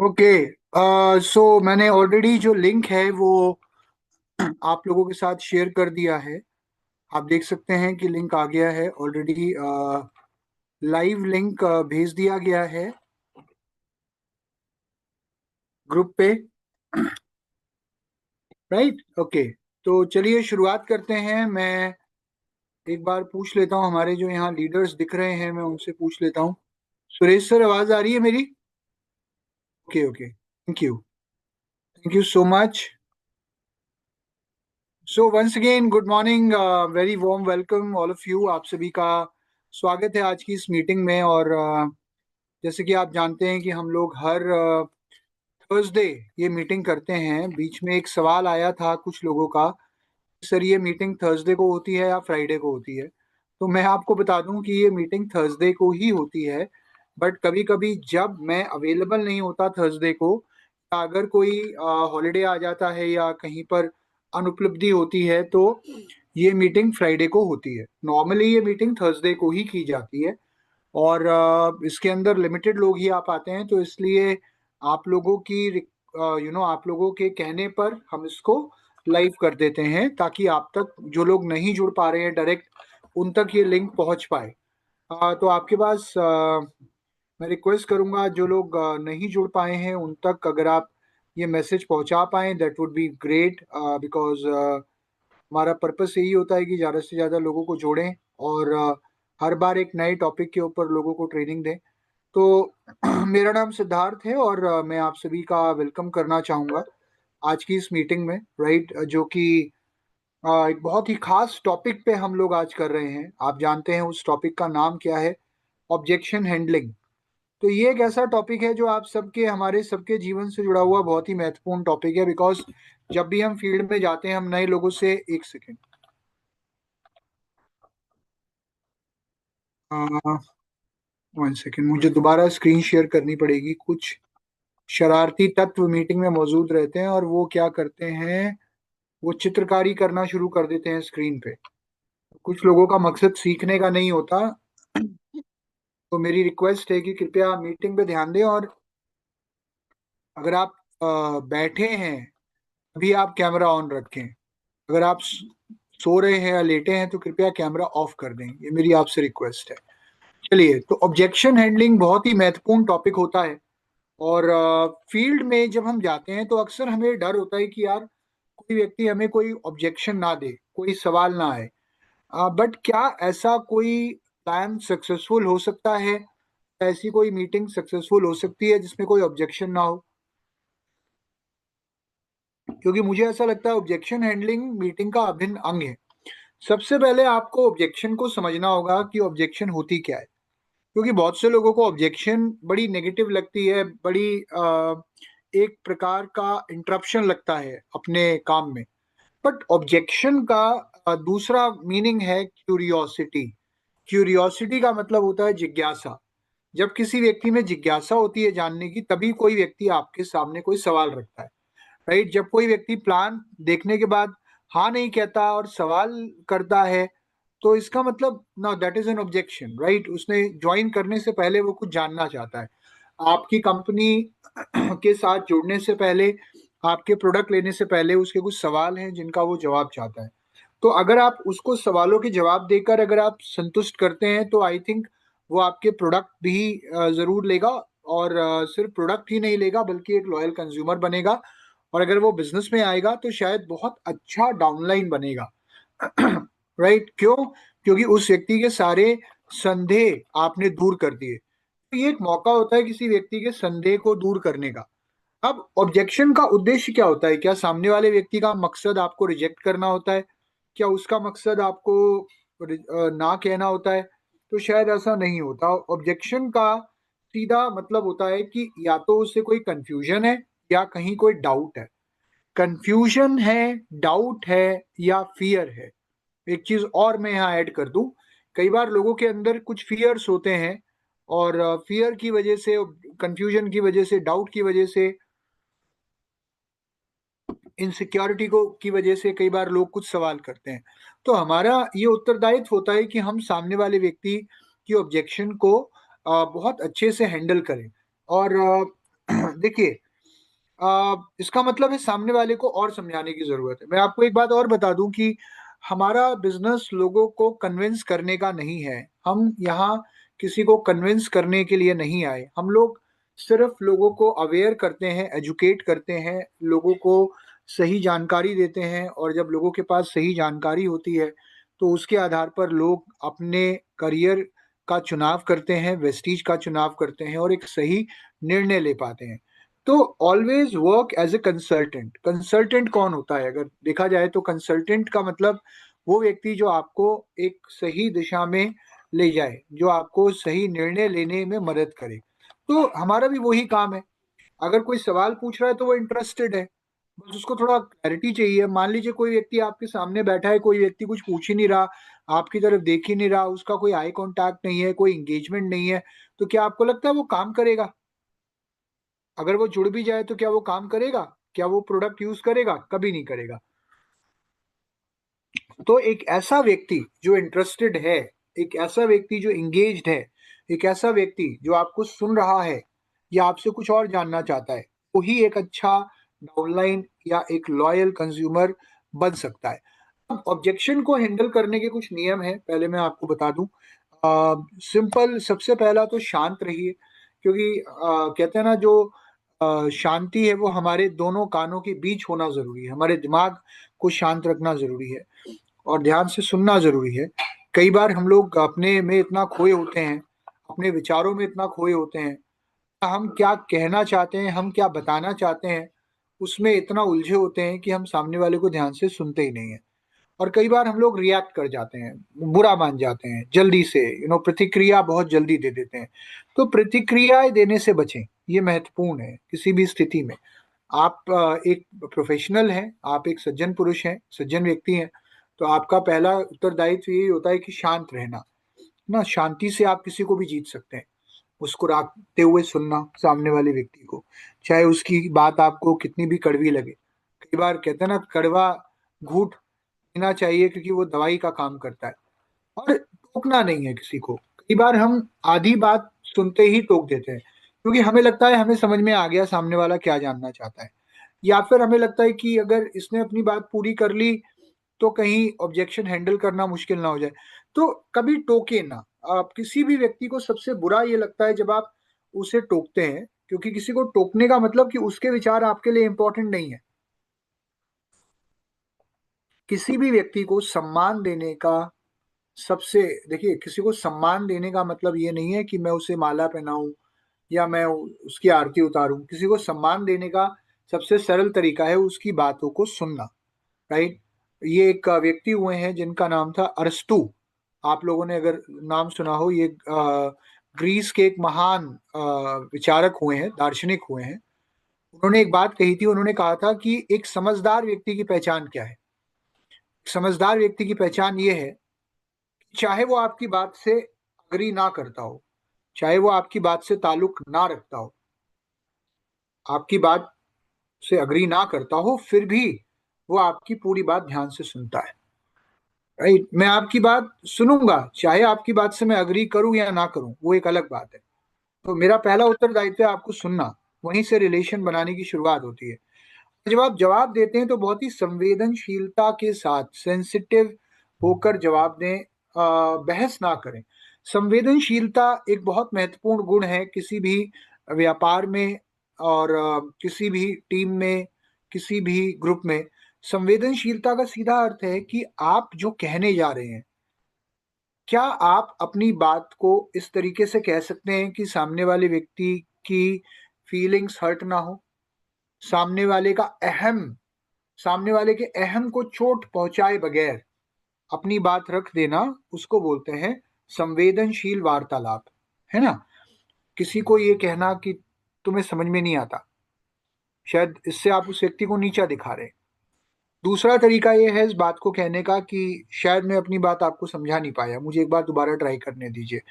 Okay. सो मैंने already जो link है वो आप लोगों के साथ शेयर कर दिया है। आप देख सकते हैं कि लिंक आ गया है ऑलरेडी। लाइव लिंक भेज दिया गया है ग्रुप पे। Right, okay. तो चलिए शुरुआत करते हैं। मैं एक बार पूछ लेता हूँ, हमारे जो यहाँ लीडर्स दिख रहे हैं मैं उनसे पूछ लेता हूँ। सुरेश सर, आवाज आ रही है मेरी? Okay okay, thank you so much. So once again good morning, very warm welcome all of you. आप सभी का स्वागत है आज की इस मीटिंग में। और जैसे कि आप जानते हैं कि हम लोग हर थर्सडे ये मीटिंग करते हैं। बीच में एक सवाल आया था कुछ लोगों का, सर ये मीटिंग थर्सडे को होती है या फ्राइडे को होती है? तो मैं आपको बता दूं कि ये मीटिंग थर्सडे को ही होती है। बट कभी कभी जब मैं अवेलेबल नहीं होता थर्सडे को, या अगर कोई हॉलीडे आ जाता है या कहीं पर अनुपलब्धि होती है, तो ये मीटिंग फ्राइडे को होती है। नॉर्मली ये मीटिंग थर्सडे को ही की जाती है। और इसके अंदर लिमिटेड लोग ही आ पाते हैं, तो इसलिए आप लोगों की आप लोगों के कहने पर हम इसको लाइव कर देते हैं, ताकि आप तक जो लोग नहीं जुड़ पा रहे हैं डायरेक्ट, उन तक ये लिंक पहुंच पाए। तो आपके पास मैं रिक्वेस्ट करूंगा, जो लोग नहीं जुड़ पाए हैं उन तक अगर आप ये मैसेज पहुंचा पाएं, that would be great. Because हमारा पर्पस यही होता है कि ज़्यादा से ज़्यादा लोगों को जोड़ें और हर बार एक नए टॉपिक के ऊपर लोगों को ट्रेनिंग दें। तो मेरा नाम सिद्धार्थ है और मैं आप सभी का वेलकम करना चाहूँगा आज की इस मीटिंग में। राइट, जो कि एक बहुत ही खास टॉपिक पे हम लोग आज कर रहे हैं। आप जानते हैं उस टॉपिक का नाम क्या है? Objection handling. तो ये एक ऐसा टॉपिक है जो आप सबके, हमारे सबके जीवन से जुड़ा हुआ बहुत ही महत्वपूर्ण टॉपिक है। बिकॉज जब भी हम फील्ड में जाते हैं, हम नए लोगों से, एक सेकेंड, 1 सेकेंड, मुझे दोबारा स्क्रीन शेयर करनी पड़ेगी। कुछ शरारती तत्व मीटिंग में मौजूद रहते हैं और वो क्या करते हैं, वो चित्रकारी करना शुरू कर देते हैं स्क्रीन पे। कुछ लोगों का मकसद सीखने का नहीं होता। तो मेरी रिक्वेस्ट है कि कृपया मीटिंग पे ध्यान दें। और अगर आप बैठे हैं अभी, आप कैमरा ऑन रखें। अगर आप सो रहे हैं या लेटे हैं तो कृपया कैमरा ऑफ कर दें, ये मेरी आपसे रिक्वेस्ट है। चलिए, तो ऑब्जेक्शन हैंडलिंग बहुत ही महत्वपूर्ण टॉपिक होता है। और फील्ड में जब हम जाते हैं तो अक्सर हमें डर होता है कि यार कोई व्यक्ति हमें कोई ऑब्जेक्शन ना दे, कोई सवाल ना आए। बट क्या ऐसा कोई प्लान सक्सेसफुल हो सकता है? ऐसी कोई मीटिंग सक्सेसफुल हो सकती है जिसमें कोई ऑब्जेक्शन ना हो? क्योंकि मुझे ऐसा लगता है ऑब्जेक्शन हैंडलिंग मीटिंग का अभिन्न अंग है। सबसे पहले आपको ऑब्जेक्शन को समझना होगा कि ऑब्जेक्शन होती क्या है। क्योंकि बहुत से लोगों को ऑब्जेक्शन बड़ी नेगेटिव लगती है, बड़ी एक प्रकार का इंटरप्शन लगता है अपने काम में। बट ऑब्जेक्शन का दूसरा मीनिंग है क्यूरियोसिटी। क्यूरियोसिटी का मतलब होता है जिज्ञासा। जब किसी व्यक्ति में जिज्ञासा होती है जानने की, तभी कोई व्यक्ति आपके सामने कोई सवाल रखता है। राइट, जब कोई व्यक्ति प्लान देखने के बाद हाँ नहीं कहता और सवाल करता है, तो इसका मतलब ना, that is an objection. Right, उसने ज्वाइन करने से पहले वो कुछ जानना चाहता है। आपकी कंपनी के साथ जुड़ने से पहले, आपके प्रोडक्ट लेने से पहले उसके कुछ सवाल हैं जिनका वो जवाब चाहता है। तो अगर आप उसको सवालों के जवाब देकर अगर आप संतुष्ट करते हैं, तो आई थिंक वो आपके प्रोडक्ट भी जरूर लेगा। और सिर्फ प्रोडक्ट ही नहीं लेगा बल्कि एक लॉयल कंज्यूमर बनेगा। और अगर वो बिजनेस में आएगा तो शायद बहुत अच्छा डाउनलाइन बनेगा। राइट, क्यों? क्योंकि उस व्यक्ति के सारे संदेह आपने दूर कर दिए। तो ये एक मौका होता है किसी व्यक्ति के संदेह को दूर करने का। अब ऑब्जेक्शन का उद्देश्य क्या होता है? क्या सामने वाले व्यक्ति का मकसद आपको रिजेक्ट करना होता है? क्या उसका मकसद आपको ना कहना होता है? तो शायद ऐसा नहीं होता। ऑब्जेक्शन का सीधा मतलब होता है कि या तो उससे कोई कंफ्यूजन है या कहीं कोई डाउट है। कंफ्यूजन है, डाउट है, या फियर है। एक चीज और मैं यहाँ ऐड कर दूं, कई बार लोगों के अंदर कुछ फियर्स होते हैं, और फियर की वजह से, कंफ्यूजन की वजह से, डाउट की वजह से, इनसिक्योरिटी को की वजह से कई बार लोग कुछ सवाल करते हैं। तो हमारा ये उत्तरदायित्व होता है कि हम सामने वाले व्यक्ति की ऑब्जेक्शन को बहुत अच्छे से हैंडल करें। और देखिए, इसका मतलब है सामने वाले को और समझाने की जरूरत है। मैं आपको एक बात और बता दूं कि हमारा बिजनेस लोगों को कन्विंस करने का नहीं है। हम यहाँ किसी को कन्विंस करने के लिए नहीं आए। हम लोग सिर्फ लोगों को अवेयर करते हैं, एजुकेट करते हैं, लोगों को सही जानकारी देते हैं। और जब लोगों के पास सही जानकारी होती है तो उसके आधार पर लोग अपने करियर का चुनाव करते हैं, वेस्टीज का चुनाव करते हैं और एक सही निर्णय ले पाते हैं। तो always work as a consultant. Consultant कौन होता है? अगर देखा जाए तो कंसल्टेंट का मतलब वो व्यक्ति जो आपको एक सही दिशा में ले जाए, जो आपको सही निर्णय लेने में मदद करे। तो हमारा भी वही काम है। अगर कोई सवाल पूछ रहा है तो वो इंटरेस्टेड है, बस उसको थोड़ा क्लैरिटी चाहिए। मान लीजिए कोई व्यक्ति आपके सामने बैठा है, कोई व्यक्ति कुछ पूछ ही नहीं रहा, आपकी तरफ देख ही नहीं रहा, उसका कोई आई कांटेक्ट नहीं है, कोई इंगेजमेंट नहीं है, तो क्या आपको लगता है वो काम करेगा? अगर वो जुड़ भी जाए तो क्या वो काम करेगा? क्या वो प्रोडक्ट यूज करेगा? कभी नहीं करेगा। तो एक ऐसा व्यक्ति जो इंटरेस्टेड है, एक ऐसा व्यक्ति जो इंगेज्ड है, एक ऐसा व्यक्ति जो आपको सुन रहा है या आपसे कुछ और जानना चाहता है, वही एक अच्छा डाउनलाइन या एक लॉयल कंज्यूमर बन सकता है। अब ऑब्जेक्शन को हैंडल करने के कुछ नियम है, पहले मैं आपको बता दूं। सिंपल, सबसे पहला तो शांत रहिए। क्योंकि कहते हैं ना, जो शांति है वो हमारे दोनों कानों के बीच होना जरूरी है। हमारे दिमाग को शांत रखना जरूरी है और ध्यान से सुनना जरूरी है। कई बार हम लोग अपने में इतना खोए होते हैं, अपने विचारों में इतना खोए होते हैं, हम क्या कहना चाहते हैं, हम क्या बताना चाहते हैं, उसमें इतना उलझे होते हैं कि हम सामने वाले को ध्यान से सुनते ही नहीं है। और कई बार हम लोग रिएक्ट कर जाते हैं, बुरा मान जाते हैं जल्दी से, प्रतिक्रिया बहुत जल्दी दे देते हैं। तो प्रतिक्रियाएं देने से बचें, ये महत्वपूर्ण है किसी भी स्थिति में। आप एक प्रोफेशनल हैं, आप एक सज्जन पुरुष हैं, सज्जन व्यक्ति हैं, तो आपका पहला उत्तरदायित्व यही होता है कि शांत रहना ना। शांति से आप किसी को भी जीत सकते हैं। मुस्कुराते हुए सुनना सामने वाले व्यक्ति को, चाहे उसकी बात आपको कितनी भी कड़वी लगे। कई बार कहते हैं ना, कड़वा घूंट पीना चाहिए क्योंकि वो दवाई का काम करता है। और टोकना नहीं है किसी को। कई बार हम आधी बात सुनते ही टोक देते हैं, क्योंकि हमें लगता है हमें समझ में आ गया सामने वाला क्या जानना चाहता है, या फिर हमें लगता है कि अगर इसने अपनी बात पूरी कर ली तो कहीं ऑब्जेक्शन हैंडल करना मुश्किल ना हो जाए। तो कभी टोके ना। आप किसी भी व्यक्ति को सबसे बुरा ये लगता है जब आप उसे टोकते हैं, क्योंकि किसी को टोकने का मतलब कि उसके विचार आपके लिए इंपॉर्टेंट नहीं है। किसी भी व्यक्ति को सम्मान देने का सबसे, देखिए, किसी को सम्मान देने का मतलब ये नहीं है कि मैं उसे माला पहनाऊं या मैं उसकी आरती उतारूं। किसी को सम्मान देने का सबसे सरल तरीका है उसकी बातों को सुनना। राइट। ये एक व्यक्ति हुए हैं जिनका नाम था अरस्तु। आप लोगों ने अगर नाम सुना हो, ये ग्रीस के एक महान विचारक हुए हैं, दार्शनिक हुए हैं। उन्होंने एक बात कही थी, उन्होंने कहा था कि एक समझदार व्यक्ति की पहचान क्या है? समझदार व्यक्ति की पहचान ये है, चाहे वो आपकी बात से अग्री ना करता हो, चाहे वो आपकी बात से ताल्लुक ना रखता हो, आपकी बात से अग्री ना करता हो, फिर भी वो आपकी पूरी बात ध्यान से सुनता है। राइट। मैं आपकी बात सुनूंगा, चाहे आपकी बात से मैं अग्री करूं या ना करूं, वो एक अलग बात है। तो मेरा पहला उत्तरदायित्व है आपको सुनना। वहीं से रिलेशन बनाने की शुरुआत होती है। जब आप जवाब देते हैं तो बहुत ही संवेदनशीलता के साथ, सेंसिटिव होकर जवाब दें। बहस ना करें। संवेदनशीलता एक बहुत महत्वपूर्ण गुण है किसी भी व्यापार में, और किसी भी टीम में, किसी भी ग्रुप में। संवेदनशीलता का सीधा अर्थ है कि आप जो कहने जा रहे हैं, क्या आप अपनी बात को इस तरीके से कह सकते हैं कि सामने वाले व्यक्ति की फीलिंग्स हर्ट ना हो। सामने वाले का अहम सामने वाले के अहम को चोट पहुंचाए बगैर अपनी बात रख देना, उसको बोलते हैं संवेदनशील वार्तालाप। है ना? किसी को ये कहना कि तुम्हें समझ में नहीं आता, शायद इससे आप उस व्यक्ति को नीचा दिखा रहे हैं। दूसरा तरीका ये है इस बात को कहने का कि शायद मैं अपनी बात आपको समझा नहीं पाया, मुझे एक बार दोबारा ट्राई करने दीजिए।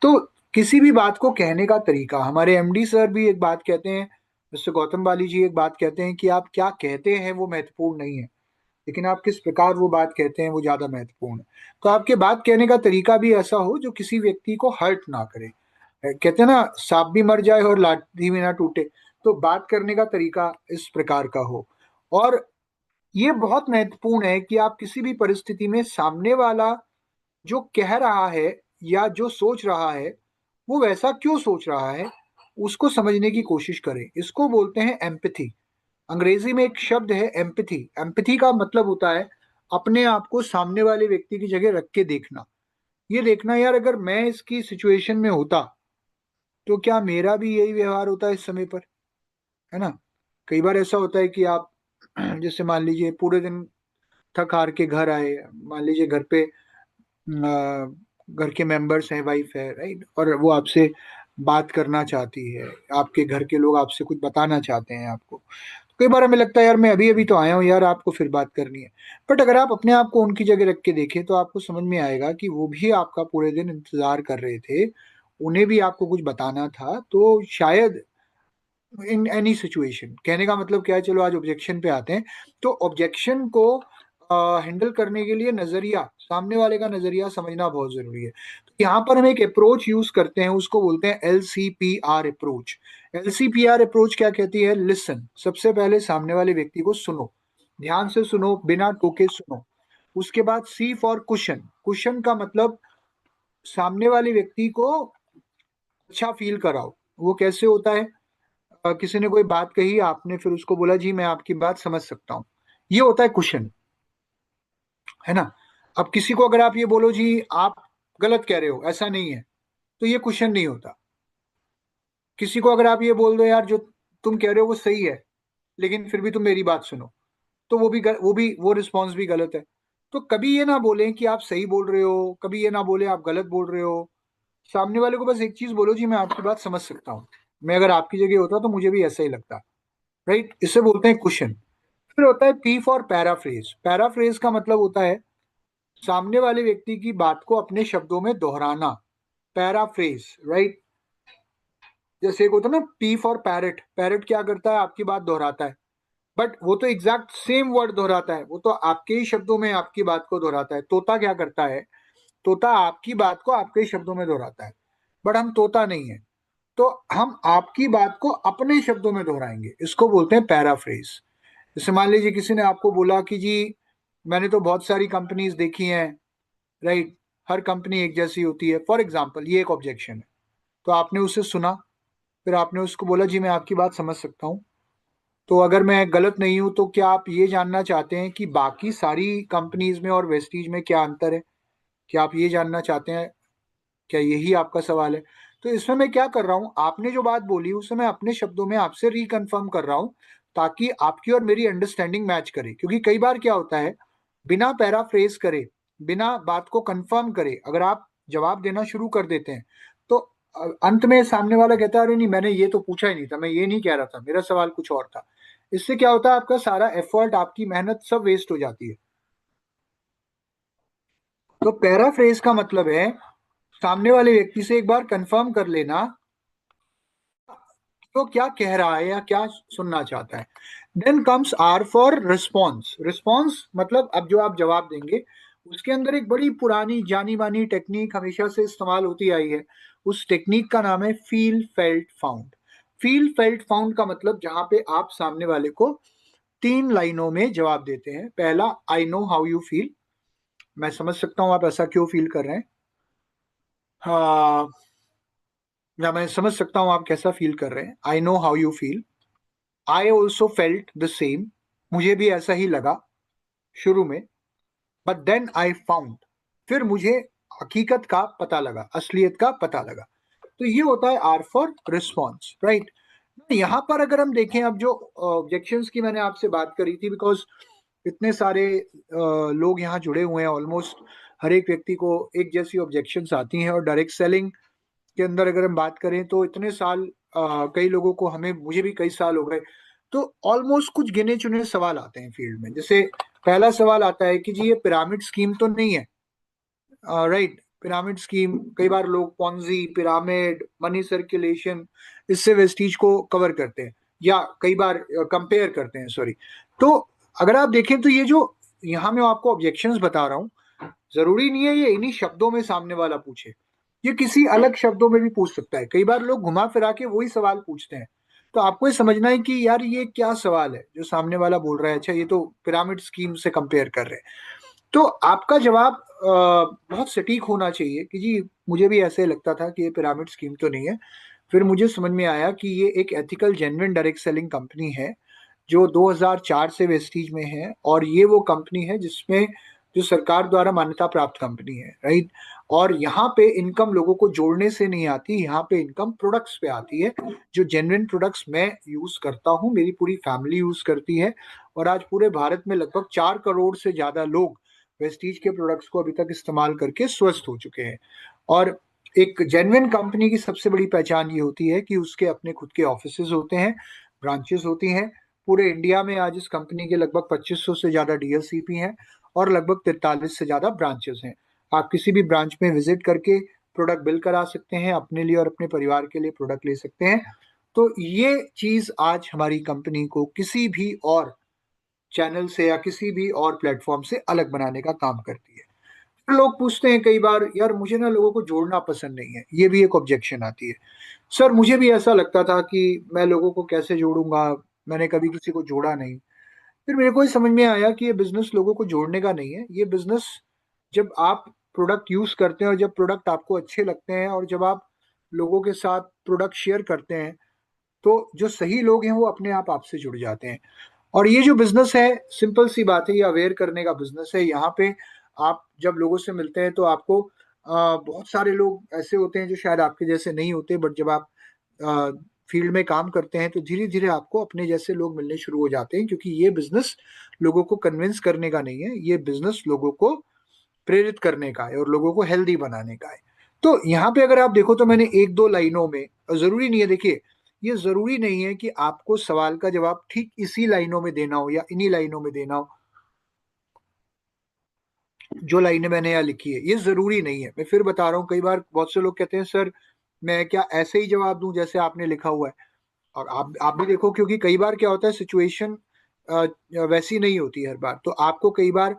तो किसी भी बात को कहने का तरीका, हमारे एमडी सर भी एक बात कहते हैं, मिस्टर गौतम बाली जी एक बात कहते हैं कि आप क्या कहते हैं वो महत्वपूर्ण नहीं है, लेकिन आप किस प्रकार वो बात कहते हैं वो ज्यादा महत्वपूर्ण है। तो आपके बात कहने का तरीका भी ऐसा हो जो किसी व्यक्ति को हर्ट ना करे। कहते हैं ना, सांप भी मर जाए और लाठी भी ना टूटे। तो बात करने का तरीका इस प्रकार का हो। और ये बहुत महत्वपूर्ण है कि आप किसी भी परिस्थिति में सामने वाला जो कह रहा है या जो सोच रहा है वो वैसा क्यों सोच रहा है उसको समझने की कोशिश करें। इसको बोलते हैं एम्पैथी। अंग्रेजी में एक शब्द है एम्पैथी। एम्पैथी का मतलब होता है अपने आप को सामने वाले व्यक्ति की जगह रख के देखना। ये देखना यार, अगर मैं इसकी सिचुएशन में होता तो क्या मेरा भी यही व्यवहार होता इस समय पर, है ना। कई बार ऐसा होता है कि आप जैसे मान लीजिए पूरे दिन थक हार के घर आए, मान लीजिए घर पे घर के मेंबर्स हैं, वाइफ है, राइट, और वो आपसे बात करना चाहती है, आपके घर के लोग आपसे कुछ बताना चाहते हैं आपको। कई बार हमें लगता है यार मैं अभी अभी तो आया हूँ यार, आपको फिर बात करनी है। बट अगर आप अपने आप को उनकी जगह रख के देखें तो आपको समझ में आएगा कि वो भी आपका पूरे दिन इंतजार कर रहे थे, उन्हें भी आपको कुछ बताना था। तो शायद इन एनी सिचुएशन, कहने का मतलब क्या है, चलो आज ऑब्जेक्शन पे आते हैं। तो ऑब्जेक्शन को हैंडल करने के लिए नजरिया, सामने वाले का नजरिया समझना बहुत जरूरी है। तो यहाँ पर हम एक अप्रोच यूज करते हैं, उसको बोलते हैं LCPR अप्रोच। LCPR अप्रोच क्या कहती है? लिसन। सबसे पहले सामने वाले व्यक्ति को सुनो, ध्यान से सुनो, बिना टोके सुनो। उसके बाद C फॉर कुशन। कुशन का मतलब सामने वाले व्यक्ति को अच्छा फील कराओ। वो कैसे होता है? किसी ने कोई बात कही, आपने फिर उसको बोला जी मैं आपकी बात समझ सकता हूँ, ये होता है कुशन, है ना। अब किसी को अगर आप ये बोलो जी आप गलत कह रहे हो, ऐसा नहीं है, तो ये क्वेश्चन नहीं होता। किसी को अगर आप ये बोल दो यार जो तुम कह रहे हो वो सही है लेकिन फिर भी तुम मेरी बात सुनो, तो वो रिस्पॉन्स भी गलत है। तो कभी ये ना बोलें कि आप सही बोल रहे हो, कभी ये ना बोले आप गलत बोल रहे हो। सामने वाले को बस एक चीज बोलो जी मैं आपकी बात समझ सकता हूँ, मैं अगर आपकी जगह होता तो मुझे भी ऐसा ही लगता, राइट। इसे बोलते हैं क्वेश्चन। फिर होता है P फॉर पैराफ्रेज। पैराफ्रेज का मतलब होता है सामने वाले व्यक्ति की बात को अपने शब्दों में दोहराना। Paraphrase, right. जैसे एक होता है ना P फॉर पैरट। पैरट क्या करता है? आपकी बात दोहराता है, बट वो तो एग्जैक्ट सेम वर्ड दोहराता है, वो तो आपके ही शब्दों में आपकी बात को दोहराता है। तोता क्या करता है? तोता आपकी बात को आपके ही शब्दों में दोहराता है, बट हम तोता नहीं है, तो हम आपकी बात को अपने शब्दों में दोहराएंगे। इसको बोलते हैं पैराफ्रेज। जैसे मान लीजिए किसी ने आपको बोला कि जी मैंने तो बहुत सारी कंपनीज देखी हैं, राइट, हर कंपनी एक जैसी होती है, फॉर एग्जाम्पल ये एक ऑब्जेक्शन है। तो आपने उसे सुना, फिर आपने उसको बोला जी मैं आपकी बात समझ सकता हूँ, तो अगर मैं गलत नहीं हूं तो क्या आप ये जानना चाहते हैं कि बाकी सारी कंपनीज में और वेस्टीज में क्या अंतर है? क्या आप ये जानना चाहते हैं? क्या यही आपका सवाल है? तो इसमें मैं क्या कर रहा हूँ, आपने जो बात बोली उसे मैं अपने शब्दों में आपसे रिकन्फर्म कर रहा हूँ, ताकि आपकी और मेरी अंडरस्टैंडिंग मैच करे। क्योंकि कई बार क्या होता है, बिना पैराफ्रेज करे, बिना बात को कंफर्म करे अगर आप जवाब देना शुरू कर देते हैं तो अंत में सामने वाला कहता है अरे नहीं मैंने ये तो पूछा ही नहीं था, मैं ये नहीं कह रहा था, मेरा सवाल कुछ और था। इससे क्या होता है, आपका सारा एफर्ट, आपकी मेहनत सब वेस्ट हो जाती है। तो पैराफ्रेज का मतलब है सामने वाले व्यक्ति से एक बार कंफर्म कर लेना तो क्या कह रहा है या क्या सुनना चाहता है। Then comes R for response. Response मतलब अब जो आप जवाब देंगे उसके अंदर एक बड़ी पुरानी जानी मानी टेक्निक हमेशा से इस्तेमाल होती आई है। उस टेक्निक का नाम है feel felt found. Feel felt found का मतलब जहां पे आप सामने वाले को 3 लाइनों में जवाब देते हैं। पहला, I know how you feel, मैं समझ सकता हूं आप ऐसा क्यों फील कर रहे हैं। हाँ, या मैं समझ सकता हूं आप कैसा फील कर रहे हैं, I know how you feel. I also felt the same, मुझे भी ऐसा ही लगा शुरू में, बट देन आई फाउंड, फिर मुझे हकीकत का पता लगा, असलियत का पता लगा। तो ये होता है आर फॉर रिस्पॉन्स, राइट। यहाँ पर अगर हम देखें, अब जो ऑब्जेक्शंस की मैंने आपसे बात करी थी, बिकॉज इतने सारे लोग यहाँ जुड़े हुए हैं, ऑलमोस्ट हर एक व्यक्ति को एक जैसी ऑब्जेक्शंस आती हैं। और डायरेक्ट सेलिंग के अंदर अगर हम बात करें तो इतने साल, कई लोगों को, हमें, मुझे भी कई साल हो गए, तो ऑलमोस्ट कुछ गिने चुने सवाल आते हैं फील्ड में। जैसे पहला सवाल आता है कि जी ये पिरामिड स्कीम तो नहीं है, राइट। पिरामिड स्कीम, कई बार लोग पॉन्जी, पिरामिड, मनी सर्कुलेशन, इससे वेस्टीज को कवर करते हैं या कई बार कंपेयर करते हैं, सॉरी। तो अगर आप देखें तो ये जो यहाँ मैं आपको ऑब्जेक्शंस बता रहा हूँ, जरूरी नहीं है ये इन्हीं शब्दों में सामने वाला पूछे, ये किसी अलग शब्दों में भी पूछ सकता है। कई बार लोग घुमा फिरा के वही सवाल पूछते हैं। तो आपको ये समझना है कि यार ये क्या सवाल है जो सामने वाला बोल रहा है, अच्छा ये तो पिरामिड स्कीम से कंपेयर कर रहे हैं। तो आपका जवाब बहुत सटीक होना चाहिए कि जी मुझे भी ऐसे लगता था कि ये पिरामिड स्कीम तो नहीं है। फिर मुझे समझ में आया कि ये एक ethical genuine direct selling company है जो 2004 से वेस्टीज में है, और ये वो कंपनी है जिसमें जो सरकार द्वारा मान्यता प्राप्त कंपनी है, राइट। और यहाँ पे इनकम लोगों को जोड़ने से नहीं आती, यहाँ पे इनकम प्रोडक्ट्स पे आती है, जो जेन्युइन प्रोडक्ट्स मैं यूज करता हूँ, मेरी पूरी फैमिली यूज करती है। और आज पूरे भारत में लगभग 4 करोड़ से ज्यादा लोग वेस्टीज के प्रोडक्ट्स को अभी तक इस्तेमाल करके स्वस्थ हो चुके हैं। और एक जेन्युइन कंपनी की सबसे बड़ी पहचान ये होती है कि उसके अपने खुद के ऑफिसेज होते हैं, ब्रांचेस होती हैं। पूरे इंडिया में आज इस कंपनी के लगभग 2500 से ज्यादा डीएलसीपी हैं और लगभग 43 से ज्यादा ब्रांचेस हैं। आप किसी भी ब्रांच में विजिट करके प्रोडक्ट बिल करा सकते हैं, अपने लिए और अपने परिवार के लिए प्रोडक्ट ले सकते हैं। तो ये चीज आज हमारी कंपनी को किसी भी और चैनल से या किसी भी और प्लेटफॉर्म से अलग बनाने का काम करती है। फिर लोग पूछते हैं कई बार, यार मुझे ना लोगों को जोड़ना पसंद नहीं है, ये भी एक ऑब्जेक्शन आती है। सर मुझे भी ऐसा लगता था कि मैं लोगों को कैसे जोड़ूंगा, मैंने कभी किसी को जोड़ा नहीं। फिर मेरे को ही समझ में आया कि ये बिजनेस लोगों को जोड़ने का नहीं है, ये बिजनेस जब आप प्रोडक्ट यूज करते हैं और जब प्रोडक्ट आपको अच्छे लगते हैं और जब आप लोगों के साथ प्रोडक्ट शेयर करते हैं, तो जो सही लोग हैं वो अपने आप आपसे जुड़ जाते हैं। और ये जो बिजनेस है, सिंपल सी बात है, ये अवेयर करने का बिजनेस है। यहाँ पे आप जब लोगों से मिलते हैं तो आपको बहुत सारे लोग ऐसे होते हैं जो शायद आपके जैसे नहीं होते, बट जब आप फील्ड में काम करते हैं तो धीरे धीरे आपको अपने जैसे लोग मिलने शुरू हो जाते हैं, क्योंकि ये बिजनेस लोगों को कन्विंस करने का नहीं है, ये बिजनेस लोगों को प्रेरित करने का है और लोगों को हेल्दी बनाने का है। तो यहाँ पे अगर आप देखो तो मैंने एक दो लाइनों में, जरूरी नहीं है, देखिए ये जरूरी नहीं है कि आपको सवाल का जवाब ठीक इसी लाइनों में देना हो या इन्हीं लाइनों में देना हो जो लाइनें मैंने यहाँ लिखी है, ये जरूरी नहीं है। मैं फिर बता रहा हूँ, कई बार बहुत से लोग कहते हैं सर मैं क्या ऐसे ही जवाब दूं जैसे आपने लिखा हुआ है। और आप भी देखो, क्योंकि कई बार क्या होता है, सिचुएशन वैसी नहीं होती है हर बार, तो आपको कई बार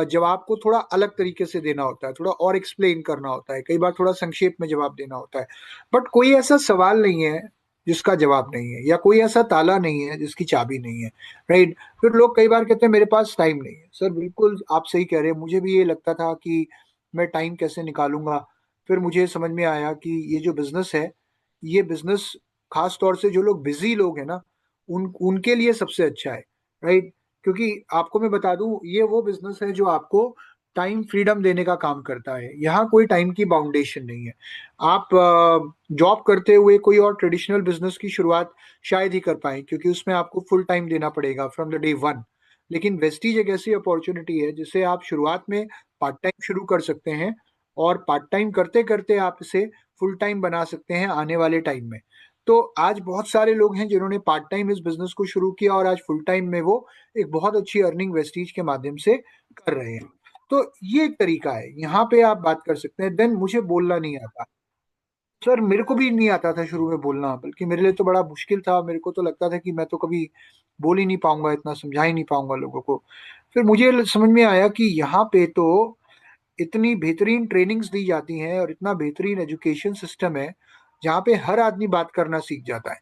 जवाब को थोड़ा अलग तरीके से देना होता है, थोड़ा और एक्सप्लेन करना होता है, कई बार थोड़ा संक्षेप में जवाब देना होता है। बट कोई ऐसा सवाल नहीं है जिसका जवाब नहीं है, या कोई ऐसा ताला नहीं है जिसकी चाबी नहीं है, राइट। फिर लोग कई बार कहते हैं मेरे पास टाइम नहीं है। सर बिल्कुल आप सही कह रहे हैं, मुझे भी ये लगता था कि मैं टाइम कैसे निकालूंगा। फिर मुझे समझ में आया कि ये जो बिजनेस है, ये बिजनेस खास तौर से जो लोग बिजी लोग हैं ना, उनके लिए सबसे अच्छा है, राइट। क्योंकि आपको मैं बता दूं, ये वो बिजनेस है जो आपको टाइम फ्रीडम देने का काम करता है। यहाँ कोई टाइम की बाउंडेशन नहीं है। आप जॉब करते हुए कोई और ट्रेडिशनल बिजनेस की शुरुआत शायद ही कर पाए, क्योंकि उसमें आपको फुल टाइम देना पड़ेगा फ्रॉम द डे वन। लेकिन वेस्टीज एक ऐसी अपॉर्चुनिटी है जिसे आप शुरुआत में पार्ट टाइम शुरू कर सकते हैं, और पार्ट टाइम करते करते आप इसे फुल टाइम बना सकते हैं आने वाले टाइम में। तो आज बहुत सारे लोग हैं जिन्होंने पार्ट टाइम इस बिजनेस को शुरू किया और आज फुल टाइम में वो एक बहुत अच्छी अर्निंग वेस्टीज के माध्यम से कर रहे हैं। तो ये एक तरीका है, यहाँ पे आप बात कर सकते हैं। देन मुझे बोलना नहीं आता। सर मेरे को भी नहीं आता था शुरू में बोलना, बल्कि मेरे लिए तो बड़ा मुश्किल था। मेरे को तो लगता था कि मैं तो कभी बोल ही नहीं पाऊंगा, इतना समझा ही नहीं पाऊंगा लोगों को। फिर मुझे समझ में आया कि यहाँ पे तो इतनी बेहतरीन ट्रेनिंग्स दी जाती हैं और इतना बेहतरीन एजुकेशन सिस्टम है, जहाँ पे हर आदमी बात करना सीख जाता है,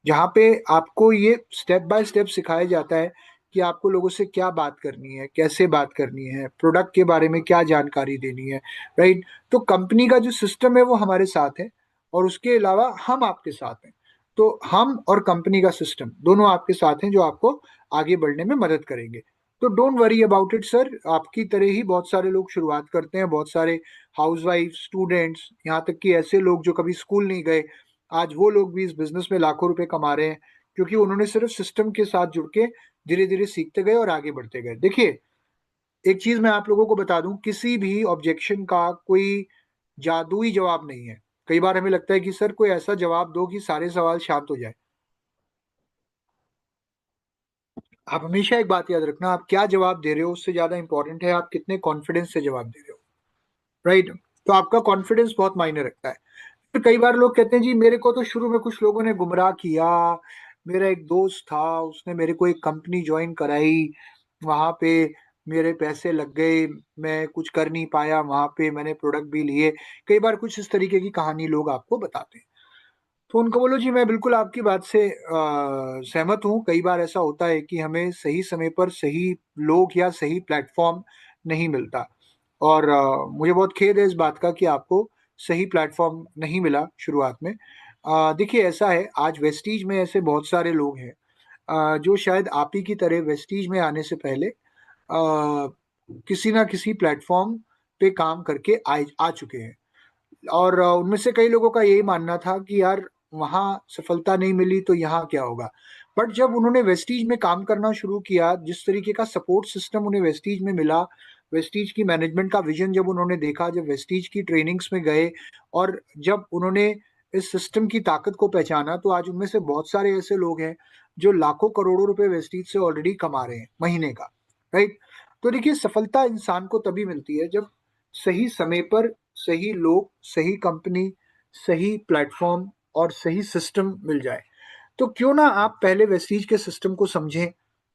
जहाँ पे आपको ये स्टेप बाय स्टेप सिखाया जाता है कि आपको लोगों से क्या बात करनी है, कैसे बात करनी है, प्रोडक्ट के बारे में क्या जानकारी देनी है, राइट। तो कंपनी का जो सिस्टम है वो हमारे साथ है, और उसके अलावा हम आपके साथ हैं। तो हम और कंपनी का सिस्टम दोनों आपके साथ हैं, जो आपको आगे बढ़ने में मदद करेंगे। तो don't worry about it sir, आपकी तरह ही बहुत सारे लोग शुरुआत करते हैं, बहुत सारे हाउसवाइफ, स्टूडेंट्स, यहाँ तक कि ऐसे लोग जो कभी स्कूल नहीं गए, आज वो लोग भी इस बिजनेस में लाखों रुपए कमा रहे हैं, क्योंकि उन्होंने सिर्फ सिस्टम के साथ जुड़ के धीरे धीरे सीखते गए और आगे बढ़ते गए। देखिए एक चीज मैं आप लोगों को बता दूं, किसी भी ऑब्जेक्शन का कोई जादुई जवाब नहीं है। कई बार हमें लगता है कि सर कोई ऐसा जवाब दो कि सारे सवाल शांत हो जाए। आप हमेशा एक बात याद रखना, आप क्या जवाब दे रहे हो उससे ज्यादा इंपॉर्टेंट है आप कितने कॉन्फिडेंस से जवाब दे रहे हो, राइट। तो आपका कॉन्फिडेंस बहुत मायने रखता है। फिर कई बार लोग कहते हैं जी मेरे को तो शुरू में कुछ लोगों ने गुमराह किया, मेरा एक दोस्त था उसने मेरे को एक कंपनी ज्वाइन कराई, वहां पे मेरे पैसे लग गए, मैं कुछ कर नहीं पाया, वहां पे मैंने प्रोडक्ट भी लिए। कई बार कुछ इस तरीके की कहानी लोग आपको बताते हैं। तो उनको बोलो जी मैं बिल्कुल आपकी बात से सहमत हूँ। कई बार ऐसा होता है कि हमें सही समय पर सही लोग या सही प्लेटफॉर्म नहीं मिलता, और मुझे बहुत खेद है इस बात का कि आपको सही प्लेटफॉर्म नहीं मिला शुरुआत में। देखिए ऐसा है, आज वेस्टीज में ऐसे बहुत सारे लोग हैं जो शायद आप ही की तरह वेस्टीज में आने से पहले किसी ना किसी प्लेटफॉर्म पे काम करके आ चुके हैं, और उनमें से कई लोगों का यही मानना था कि यार वहाँ सफलता नहीं मिली तो यहाँ क्या होगा। बट जब उन्होंने वेस्टीज में काम करना शुरू किया, जिस तरीके का सपोर्ट सिस्टम उन्हें वेस्टीज में मिला, वेस्टीज की मैनेजमेंट का विजन जब उन्होंने देखा, जब वेस्टीज की ट्रेनिंग्स में गए और जब उन्होंने इस सिस्टम की ताकत को पहचाना, तो आज उनमें से बहुत सारे ऐसे लोग हैं जो लाखों करोड़ों रुपए वेस्टीज से ऑलरेडी कमा रहे हैं महीने का। राइट। तो देखिए सफलता इंसान को तभी मिलती है जब सही समय पर सही लोग, सही कंपनी, सही प्लेटफॉर्म और सही सिस्टम मिल जाए। तो क्यों ना आप पहले वेस्टीज के सिस्टम को समझें,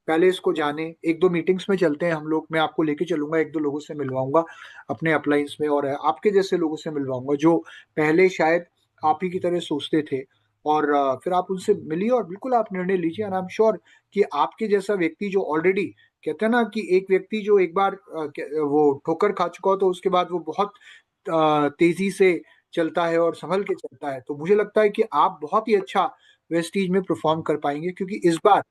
पहले इसको जानें। एक दो मीटिंग्स में चलते हैं हम लोग, मैं आपको लेके चलूंगा, एक दो लोगों से मिलवाऊंगा अपने अपलाइंस में, और आपके जैसे लोगों से मिलवाऊंगा जो पहले शायद आप ही की तरह सोचते थे। और फिर आप उनसे मिलिए और बिल्कुल आप निर्णय लीजिए, और आई एम श्योर कि आपके जैसा व्यक्ति जो ऑलरेडी, कहते हैं ना कि एक व्यक्ति जो एक बार वो ठोकर खा चुका हो तो उसके बाद वो बहुत तेजी से चलता है और संभल के चलता है। तो मुझे लगता है कि आप बहुत ही अच्छा वेस्टीज में परफॉर्म कर पाएंगे, क्योंकि इस बार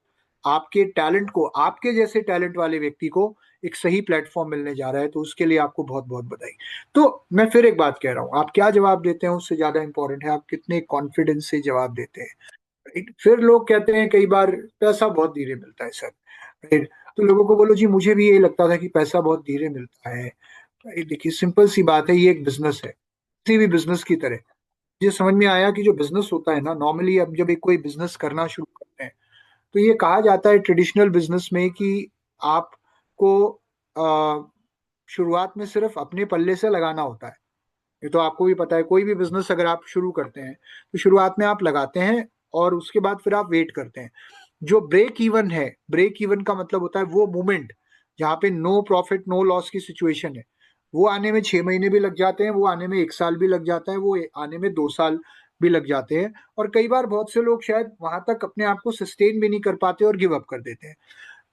आपके टैलेंट को, आपके जैसे टैलेंट वाले व्यक्ति को एक सही प्लेटफॉर्म मिलने जा रहा है। तो उसके लिए आपको बहुत बहुत बधाई। तो मैं फिर एक बात कह रहा हूँ, आप क्या जवाब देते हैं उससे ज्यादा इंपॉर्टेंट है आप कितने कॉन्फिडेंस से जवाब देते हैं। राइट? फिर लोग कहते हैं कई बार पैसा बहुत धीरे मिलता है सर। राइट? तो लोगों को बोलो जी मुझे भी यही लगता था कि पैसा बहुत धीरे मिलता है। राइट? देखिए सिंपल सी बात है, ये एक बिजनेस है, किसी भी बिजनेस की तरह। मुझे समझ में आया कि जो बिजनेस होता है ना, नॉर्मली अब जब एक कोई बिजनेस करना शुरू करते हैं तो ये कहा जाता है ट्रेडिशनल बिजनेस में कि आपको शुरुआत में सिर्फ अपने पल्ले से लगाना होता है। ये तो आपको भी पता है, कोई भी बिजनेस अगर आप शुरू करते हैं तो शुरुआत में आप लगाते हैं और उसके बाद फिर आप वेट करते हैं। जो ब्रेक इवन है, ब्रेक इवन का मतलब होता है वो मोमेंट जहाँ पे नो प्रॉफिट नो लॉस की सिचुएशन है। वो आने में 6 महीने भी लग जाते हैं, वो आने में 1 साल भी लग जाता है, वो आने में 2 साल भी लग जाते हैं। और कई बार बहुत से लोग शायद वहां तक अपने आप को सस्टेन भी नहीं कर पाते और गिव अप कर देते हैं।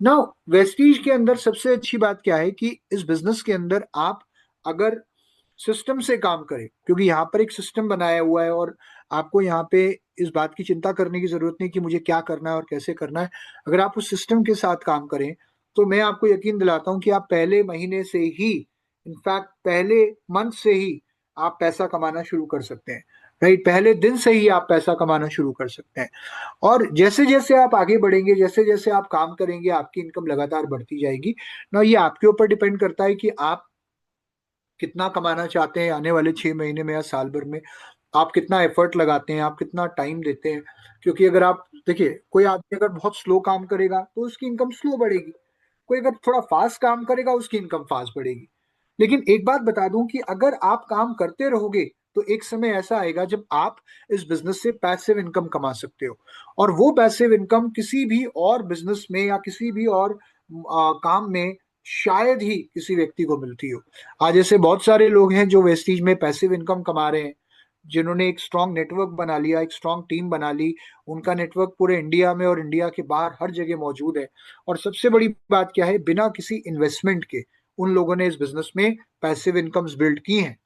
नाउ वेस्टीज के अंदर सबसे अच्छी बात क्या है कि इस बिजनेस के अंदर आप अगर सिस्टम से काम करें, क्योंकि यहाँ पर एक सिस्टम बनाया हुआ है और आपको यहाँ पे इस बात की चिंता करने की जरूरत नहीं कि मुझे क्या करना है और कैसे करना है। अगर आप उस सिस्टम के साथ काम करें तो मैं आपको यकीन दिलाता हूँ कि आप पहले महीने से ही, इनफैक्ट पहले मंथ से ही आप पैसा कमाना शुरू कर सकते हैं। राइट? पहले दिन से ही आप पैसा कमाना शुरू कर सकते हैं। और जैसे जैसे आप आगे बढ़ेंगे, जैसे जैसे आप काम करेंगे, आपकी इनकम लगातार बढ़ती जाएगी ना। ये आपके ऊपर डिपेंड करता है कि आप कितना कमाना चाहते हैं आने वाले 6 महीने में या साल भर में। आप कितना एफर्ट लगाते हैं, आप कितना टाइम देते हैं। क्योंकि अगर आप देखिए, कोई आदमी अगर बहुत स्लो काम करेगा तो उसकी इनकम स्लो बढ़ेगी, कोई अगर थोड़ा फास्ट काम करेगा उसकी इनकम फास्ट बढ़ेगी। लेकिन एक बात बता दूं कि अगर आप काम करते रहोगे तो एक समय ऐसा आएगा जब आप इस बिजनेस से पैसिव इनकम कमा सकते हो, और वो पैसिव इनकम किसी भी और बिजनेस में या किसी भी और काम में शायद ही किसी व्यक्ति को मिलती हो। आज ऐसे बहुत सारे लोग हैं जो वेस्टीज में पैसिव इनकम कमा रहे हैं, जिन्होंने एक स्ट्रांग नेटवर्क बना लिया, एक स्ट्रांग टीम बना ली। उनका नेटवर्क पूरे इंडिया में और इंडिया के बाहर हर जगह मौजूद है। और सबसे बड़ी बात क्या है, बिना किसी इन्वेस्टमेंट के उन लोगों ने इस बिजनेस में पैसिव इनकम्स बिल्ड की हैं।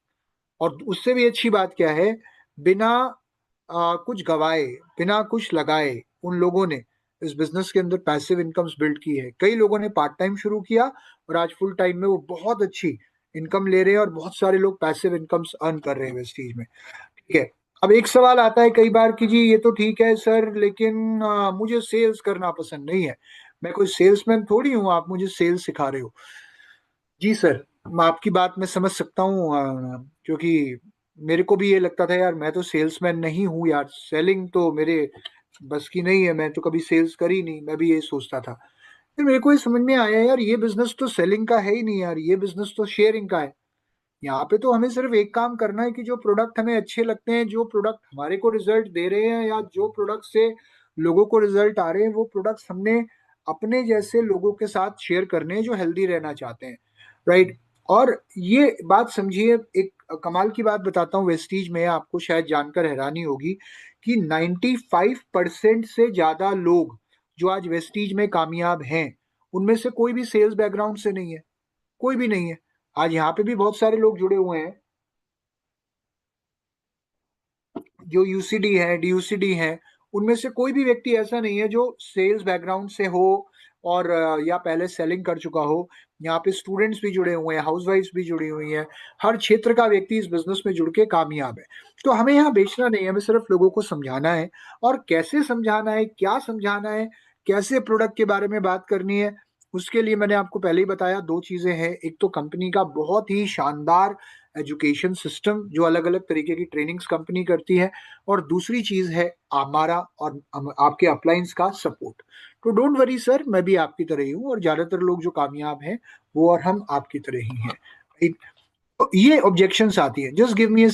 और उससे भी अच्छी बात क्या है, बिना कुछ गवाए, बिना कुछ लगाए उन लोगों ने इस बिजनेस के अंदर पैसिव इनकम्स बिल्ड की है। कई लोगों ने पार्ट टाइम शुरू किया और आज फुल टाइम में वो बहुत अच्छी इनकम ले रहे हैं, और बहुत सारे लोग पैसिव इनकम्स अर्न कर रहे हैं इस चीज में। ठीक है। अब एक सवाल आता है कई बार कि जी ये तो ठीक है सर, लेकिन मुझे सेल्स करना पसंद नहीं है। मैं कोई सेल्समैन थोड़ी हूँ, आप मुझे सेल्स सिखा रहे हो। जी सर, मैं आपकी बात में समझ सकता हूँ, क्योंकि मेरे को भी ये लगता था यार मैं तो सेल्समैन नहीं हूँ यार, सेलिंग तो मेरे बस की नहीं है, मैं तो कभी सेल्स करी नहीं, मैं भी ये सोचता था। फिर मेरे को ये समझ में आया यार ये बिजनेस तो सेलिंग का है ही नहीं यार, ये बिजनेस तो शेयरिंग का है। यहाँ पे तो हमें सिर्फ एक काम करना है कि जो प्रोडक्ट हमें अच्छे लगते हैं, जो प्रोडक्ट हमारे को रिजल्ट दे रहे हैं, या जो प्रोडक्ट से लोगों को रिजल्ट आ रहे हैं, वो प्रोडक्ट्स हमने अपने जैसे लोगों के साथ शेयर करने हैं जो हेल्दी रहना चाहते हैं। राइट? और ये बात समझिए, एक कमाल की बात बताता हूँ, वेस्टीज में आपको शायद जानकर हैरानी होगी कि 95% से ज्यादा लोग जो आज वेस्टीज में कामयाब हैं, उनमें से कोई भी सेल्स बैकग्राउंड से नहीं है, कोई भी नहीं है। आज यहाँ पे भी बहुत सारे लोग जुड़े हुए हैं जो यूसीडी है, डीयूसीडी है, उनमें से कोई भी व्यक्ति ऐसा नहीं है जो सेल्स बैकग्राउंड से हो और या पहले सेलिंग कर चुका हो। यहाँ पे स्टूडेंट्स भी जुड़े हुए हैं, हाउसवाइफ्स भी जुड़ी हुई हैं, हर क्षेत्र का व्यक्ति इस बिजनेस में जुड़ के कामयाब है। तो हमें यहाँ बेचना नहीं है, हमें सिर्फ लोगों को समझाना है। और कैसे समझाना है, क्या समझाना है, कैसे प्रोडक्ट के बारे में बात करनी है, उसके लिए मैंने आपको पहले ही बताया, दो चीजें हैं। एक तो कंपनी का बहुत ही शानदार एजुकेशन सिस्टम जो अलग अलग तरीके की ट्रेनिंग्स कंपनी करती है, और दूसरी चीज है हमारा और आपके अपलाइंस का सपोर्ट। तो डोंट वरी सर, मैं भी आपकी तरह ही हूँ, और ज्यादातर लोग जो कामयाब हैं वो और हम आपकी तरह ही हैं। तो ये ऑब्जेक्शंस आती है, जस्ट गिव मी।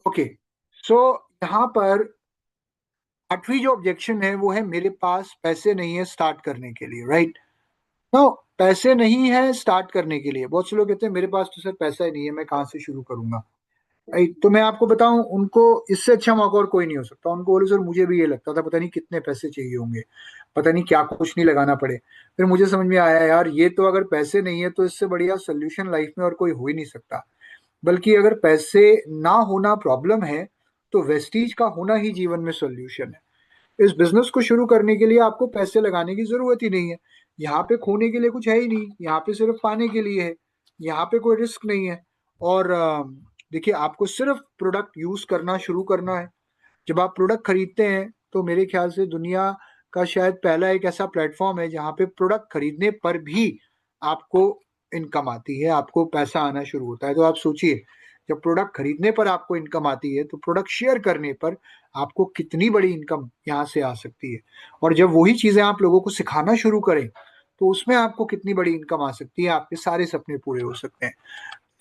ओके, सो यहाँ पर आठवीं जो ऑब्जेक्शन है वो है, मेरे पास पैसे नहीं है स्टार्ट करने के लिए, राइट? नो, पैसे नहीं है स्टार्ट करने के लिए। बहुत से लोग कहते हैं मेरे पास तो सर पैसा ही नहीं है, मैं कहाँ से शुरू करूंगा? तो मैं आपको बताऊं, उनको इससे अच्छा मौका और कोई नहीं हो सकता। उनको बोले सर मुझे भी ये लगता था, पता नहीं कितने पैसे चाहिए होंगे, पता नहीं क्या कुछ नहीं लगाना पड़े। फिर मुझे समझ में आया यार, ये तो अगर पैसे नहीं है तो इससे बढ़िया सोल्यूशन लाइफ में और कोई हो ही नहीं सकता। बल्कि अगर पैसे ना होना प्रॉब्लम है, तो वेस्टीज का होना ही जीवन में सोल्यूशन है। इस बिजनेस को शुरू करने के लिए आपको पैसे लगाने की जरूरत ही नहीं है। यहाँ पे खोने के लिए कुछ है ही नहीं, यहाँ पे सिर्फ पाने के लिए है। यहाँ पे कोई रिस्क नहीं है। और देखिए, आपको सिर्फ प्रोडक्ट यूज करना शुरू करना है। जब आप प्रोडक्ट खरीदते हैं तो मेरे ख्याल से दुनिया का शायद पहला एक ऐसा प्लेटफॉर्म है जहाँ पे प्रोडक्ट खरीदने पर भी आपको इनकम आती है, आपको पैसा आना शुरू होता है। तो आप सोचिए, जब प्रोडक्ट खरीदने पर आपको इनकम आती है, तो प्रोडक्ट शेयर करने पर आपको कितनी बड़ी इनकम यहाँ से आ सकती है। और जब वही चीजें आप लोगों को सिखाना शुरू करें, तो उसमें आपको कितनी बड़ी इनकम आ सकती है, आपके सारे सपने पूरे हो सकते हैं।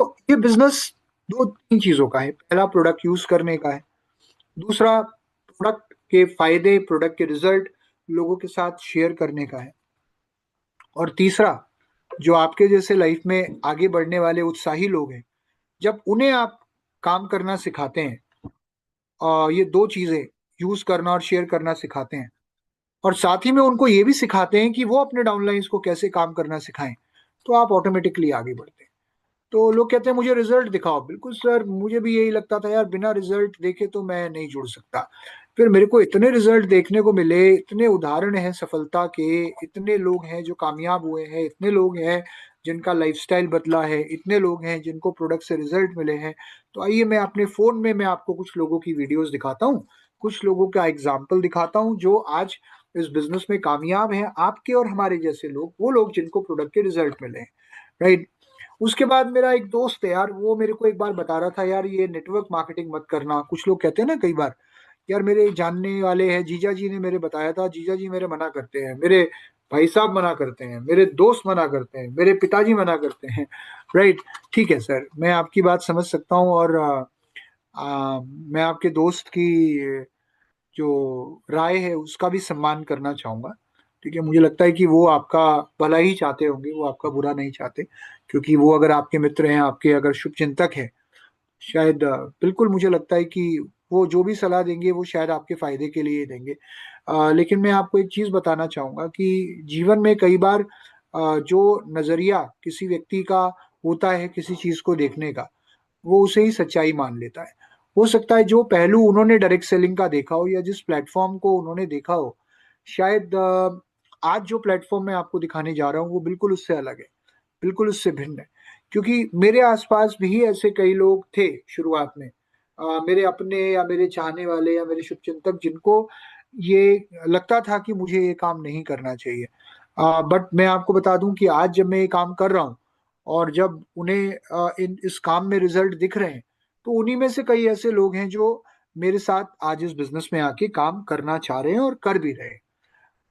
तो ये बिजनेस दो तीन चीजों का है। पहला, प्रोडक्ट यूज करने का है। दूसरा, प्रोडक्ट के फायदे, प्रोडक्ट के रिजल्ट लोगों के साथ शेयर करने का है। और तीसरा, जो आपके जैसे लाइफ में आगे बढ़ने वाले उत्साही लोग हैं, जब उन्हें आप काम करना सिखाते हैं, ये दो चीजें, यूज करना और शेयर करना सिखाते हैं, और साथ ही में उनको ये भी सिखाते हैं कि वो अपने डाउनलाइंस को कैसे काम करना सिखाएं, तो आप ऑटोमेटिकली आगे बढ़ते हैं। तो लोग कहते हैं मुझे रिजल्ट दिखाओ। बिल्कुल सर, मुझे भी यही लगता था यार, बिना रिजल्ट देखे तो मैं नहीं जुड़ सकता। फिर मेरे को इतने रिजल्ट देखने को मिले, इतने उदाहरण हैं सफलता के, इतने लोग हैं जो कामयाब हुए हैं, इतने लोग हैं जिनका लाइफस्टाइल बदला है, इतने लोग हैं जिनको प्रोडक्ट से रिजल्ट मिले हैं। तो आइए, मैं अपने फोन में मैं आपको कुछ लोगों की वीडियोस दिखाता हूँ, कुछ लोगों का एग्जाम्पल दिखाता हूँ जो आज इस बिजनेस में कामयाब हैं, आपके और हमारे जैसे लोग, वो लोग जिनको प्रोडक्ट के रिजल्ट मिले हैं, राइट? उसके बाद मेरा एक दोस्त है यार, वो मेरे को एक बार बता रहा था, यार ये नेटवर्क मार्केटिंग मत करना। कुछ लोग कहते हैं ना कई बार, यार मेरे जानने वाले हैं, जीजा जी ने मेरे बताया था, जीजा जी मेरे मना करते हैं, मेरे भाई साहब मना करते हैं, मेरे दोस्त मना करते हैं, मेरे पिताजी मना करते हैं, राइट? ठीक है सर, मैं आपकी बात समझ सकता हूँ, और मैं आपके दोस्त की जो राय है उसका भी सम्मान करना चाहूंगा। ठीक है, मुझे लगता है कि वो आपका भला ही चाहते होंगे, वो आपका बुरा नहीं चाहते, क्योंकि वो अगर आपके मित्र हैं, आपके अगर शुभ चिंतक हैं, शायद बिल्कुल मुझे लगता है कि वो जो भी सलाह देंगे वो शायद आपके फायदे के लिए देंगे। लेकिन मैं आपको एक चीज बताना चाहूंगा कि जीवन में कई बार जो नजरिया किसी व्यक्ति का होता है किसी चीज को देखने का, वो उसे ही सच्चाई मान लेता है। हो सकता है जो पहलू उन्होंने डायरेक्ट सेलिंग का देखा हो, या जिस प्लेटफॉर्म को उन्होंने देखा हो, शायद आज जो प्लेटफॉर्म मैं आपको दिखाने जा रहा हूँ वो बिल्कुल उससे अलग है, बिल्कुल उससे भिन्न है। क्योंकि मेरे आसपास भी ऐसे कई लोग थे शुरुआत में, मेरे अपने या मेरे चाहने वाले या मेरे शुभचिंतक, जिनको ये लगता था कि मुझे ये काम नहीं करना चाहिए। बट मैं आपको बता दूं कि आज जब मैं ये काम कर रहा हूँ, और जब उन्हें इस काम में रिजल्ट दिख रहे हैं, तो उन्हीं में से कई ऐसे लोग हैं जो मेरे साथ आज इस बिजनेस में आके काम करना चाह रहे हैं और कर भी रहे हैं।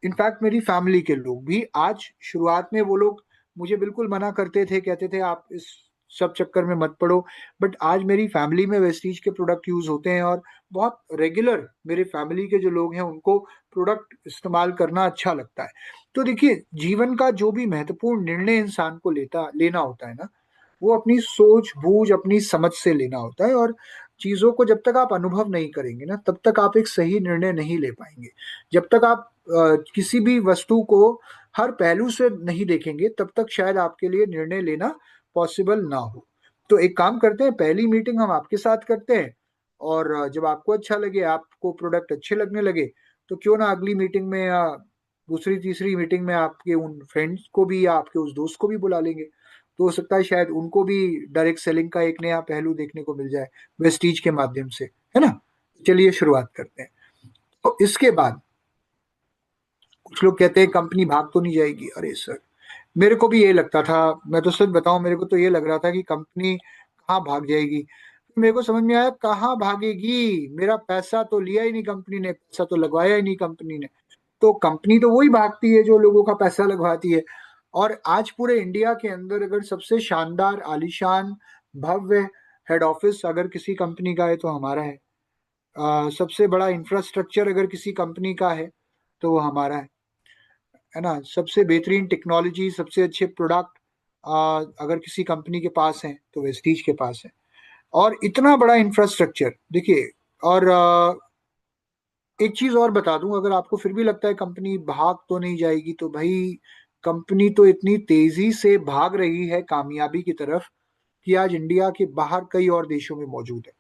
इनफैक्ट मेरी फैमिली के लोग भी आज, शुरुआत में वो लोग मुझे बिल्कुल मना करते थे, कहते थे आप इस सब चक्कर में मत पड़ो, बट आज मेरी फैमिली में वेस्टीज के प्रोडक्ट यूज होते हैं, और बहुत रेगुलर मेरे फैमिली के जो लोग हैं उनको प्रोडक्ट इस्तेमाल करना अच्छा लगता है। तो देखिए, जीवन का जो भी महत्वपूर्ण निर्णय इंसान को लेना होता है ना, वो अपनी सोच बूझ अपनी समझ से लेना होता है। और चीजों को जब तक आप अनुभव नहीं करेंगे ना, तब तक आप एक सही निर्णय नहीं ले पाएंगे। जब तक आप किसी भी वस्तु को हर पहलू से नहीं देखेंगे, तब तक शायद आपके लिए निर्णय लेना पॉसिबल ना हो। तो एक काम करते हैं, पहली मीटिंग हम आपके साथ करते हैं, और जब आपको अच्छा लगे, आपको प्रोडक्ट अच्छे लगने लगे, तो क्यों ना अगली मीटिंग में या दूसरी तीसरी मीटिंग में आपके उन फ्रेंड्स को भी या आपके उस दोस्त को भी बुला लेंगे। तो हो सकता है शायद उनको भी डायरेक्ट सेलिंग का एक नया पहलू देखने को मिल जाए वेस्टीज के माध्यम से, है ना। चलिए शुरुआत करते हैं। तो इसके बाद कुछ लोग कहते हैं कंपनी भाग तो नहीं जाएगी। अरे सर, मेरे को भी ये लगता था। मैं तो सच बताऊं, मेरे को तो ये लग रहा था कि कंपनी कहाँ भाग जाएगी। मेरे को समझ में आया कहाँ भागेगी, मेरा पैसा तो लिया ही नहीं कंपनी ने, पैसा तो लगवाया ही नहीं कंपनी ने। तो कंपनी तो वही भागती है जो लोगों का पैसा लगवाती है। और आज पूरे इंडिया के अंदर अगर सबसे शानदार आलीशान भव्य हेड ऑफिस अगर किसी कंपनी का है तो हमारा है। सबसे बड़ा इंफ्रास्ट्रक्चर अगर किसी कंपनी का है तो वो हमारा है ना। सबसे बेहतरीन टेक्नोलॉजी, सबसे अच्छे प्रोडक्ट अगर किसी कंपनी के पास है तो वेस्टीज के पास है। और इतना बड़ा इंफ्रास्ट्रक्चर देखिए। और एक चीज और बता दूं, अगर आपको फिर भी लगता है कंपनी भाग तो नहीं जाएगी, तो भाई कंपनी तो इतनी तेजी से भाग रही है कामयाबी की तरफ कि आज इंडिया के बाहर कई और देशों में मौजूद है।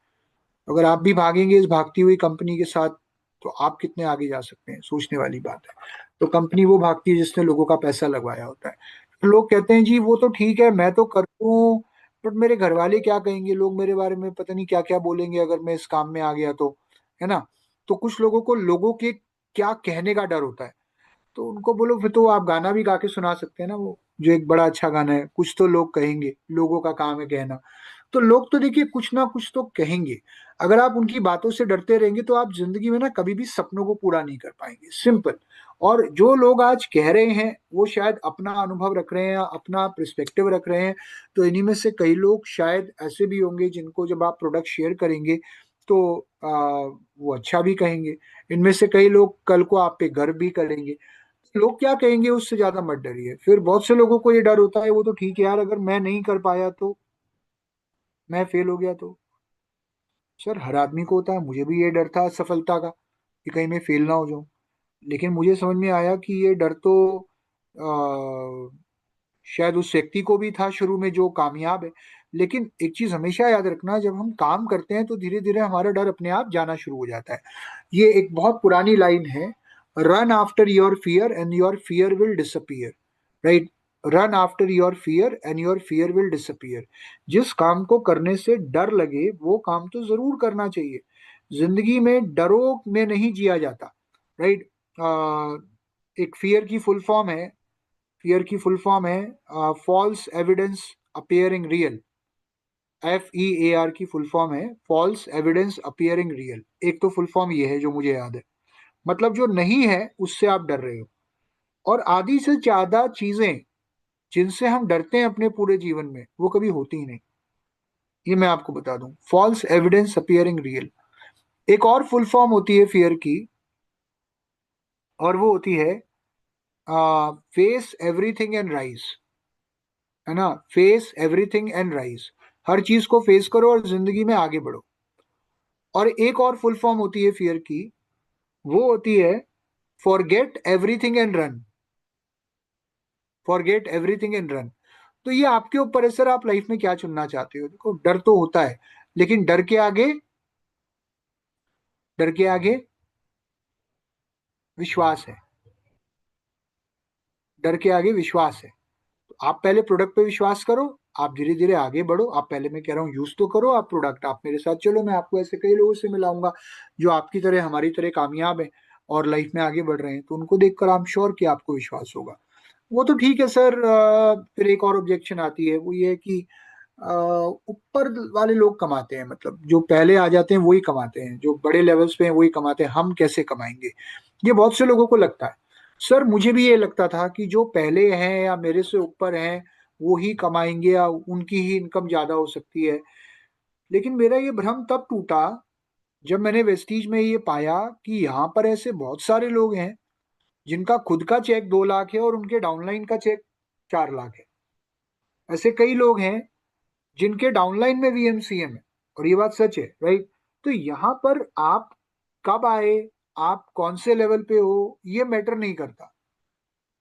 अगर आप भी भागेंगे इस भागती हुई कंपनी के साथ, तो आप कितने आगे जा सकते हैं, सोचने वाली बात है। तो कंपनी वो भागती है जिसने लोगों का पैसा लगवाया होता है। तो लोग कहते हैं जी वो तो ठीक है, मैं तो कर दूं, बट मेरे घर वाले क्या कहेंगे, लोग मेरे बारे में पता नहीं क्या क्या बोलेंगे अगर मैं इस काम में आ गया तो, है ना। तो कुछ लोगों को लोगों के क्या कहने का डर होता है। तो उनको बोलो फिर तो आप गाना भी गा के सुना सकते हैं ना, वो जो एक बड़ा अच्छा गाना है, कुछ तो लोग कहेंगे, लोगों का काम है कहना। तो लोग तो देखिए कुछ ना कुछ तो कहेंगे। अगर आप उनकी बातों से डरते रहेंगे तो आप जिंदगी में ना कभी भी सपनों को पूरा नहीं कर पाएंगे, सिंपल। और जो लोग आज कह रहे हैं वो शायद अपना अनुभव रख रहे हैं, अपना पर्सपेक्टिव रख रहे हैं। तो इन्हीं में से कई लोग शायद ऐसे भी होंगे जिनको जब आप प्रोडक्ट शेयर करेंगे तो वो अच्छा भी कहेंगे। इनमें से कई लोग कल को आप पे गर्व भी करेंगे। लोग क्या कहेंगे उससे ज्यादा मत डरिए। फिर बहुत से लोगों को ये डर होता है, वो तो ठीक है यार, अगर मैं नहीं कर पाया तो, मैं फेल हो गया तो। सर हर आदमी को होता है, मुझे भी ये डर था असफलता का कि कहीं मैं फेल ना हो जाऊं। लेकिन मुझे समझ में आया कि ये डर तो शायद उस व्यक्ति को भी था शुरू में जो कामयाब है। लेकिन एक चीज हमेशा याद रखना, जब हम काम करते हैं तो धीरे धीरे हमारा डर अपने आप जाना शुरू हो जाता है। ये एक बहुत पुरानी लाइन है, run after your fear and your fear will disappear. Right. Run after your fear and your fear will disappear. जिस काम को करने से डर लगे वो काम तो जरूर करना चाहिए। जिंदगी में डरों में नहीं जिया जाता। राइट। एक फियर की फुल फॉर्म है false evidence appearing real. FEAR की फुल फॉर्म है फॉल्स एविडेंस अपियरिंग रियल। एक तो फुल फॉर्म ये है जो मुझे याद है। मतलब जो नहीं है उससे आप डर रहे हो। और आधी से ज्यादा चीजें जिनसे हम डरते हैं अपने पूरे जीवन में वो कभी होती ही नहीं। ये मैं आपको बता दूं, फॉल्स एविडेंस अपियरिंग रियल। एक और फुल फॉर्म होती है फियर की, और वो होती है फेस एवरीथिंग एंड राइज। है ना। Face everything and rise. हर चीज को फेस करो और जिंदगी में आगे बढ़ो। और एक और फुल फॉर्म होती है फियर की, वो होती है forget everything and run. Forget everything and run. तो ये आपके ऊपर है सर, आप लाइफ में क्या चुनना चाहते हो। देखो डर तो होता है, लेकिन डर के आगे विश्वास है। डर के आगे विश्वास है। तो आप पहले प्रोडक्ट पे विश्वास करो, आप धीरे धीरे आगे बढ़ो। आप पहले, मैं कह रहा हूँ, यूज तो करो आप प्रोडक्ट, आप मेरे साथ चलो, मैं आपको ऐसे कई लोगों से मिलाऊंगा जो आपकी तरह हमारी तरह कामयाब है और लाइफ में आगे बढ़ रहे हैं। तो उनको देखकर आई एम श्योर कि आपको विश्वास होगा। वो तो ठीक है सर। फिर एक और ऑब्जेक्शन आती है, वो ये है कि ऊपर वाले लोग कमाते हैं, मतलब जो पहले आ जाते हैं वही कमाते हैं, जो बड़े लेवल्स पे हैं वही कमाते हैं, हम कैसे कमाएंगे। ये बहुत से लोगों को लगता है। सर मुझे भी ये लगता था कि जो पहले हैं या मेरे से ऊपर हैं वो ही कमाएंगे या उनकी ही इनकम ज्यादा हो सकती है। लेकिन मेरा ये भ्रम तब टूटा जब मैंने वेस्टीज में ये पाया कि यहाँ पर ऐसे बहुत सारे लोग हैं जिनका खुद का चेक 2 लाख है और उनके डाउनलाइन का चेक 4 लाख है। ऐसे कई लोग हैं जिनके डाउनलाइन में वीएमसीएम है, और ये बात सच है, राइट। तो यहाँ पर आप कब आए, आप कौन से लेवल पे हो, ये मैटर नहीं करता,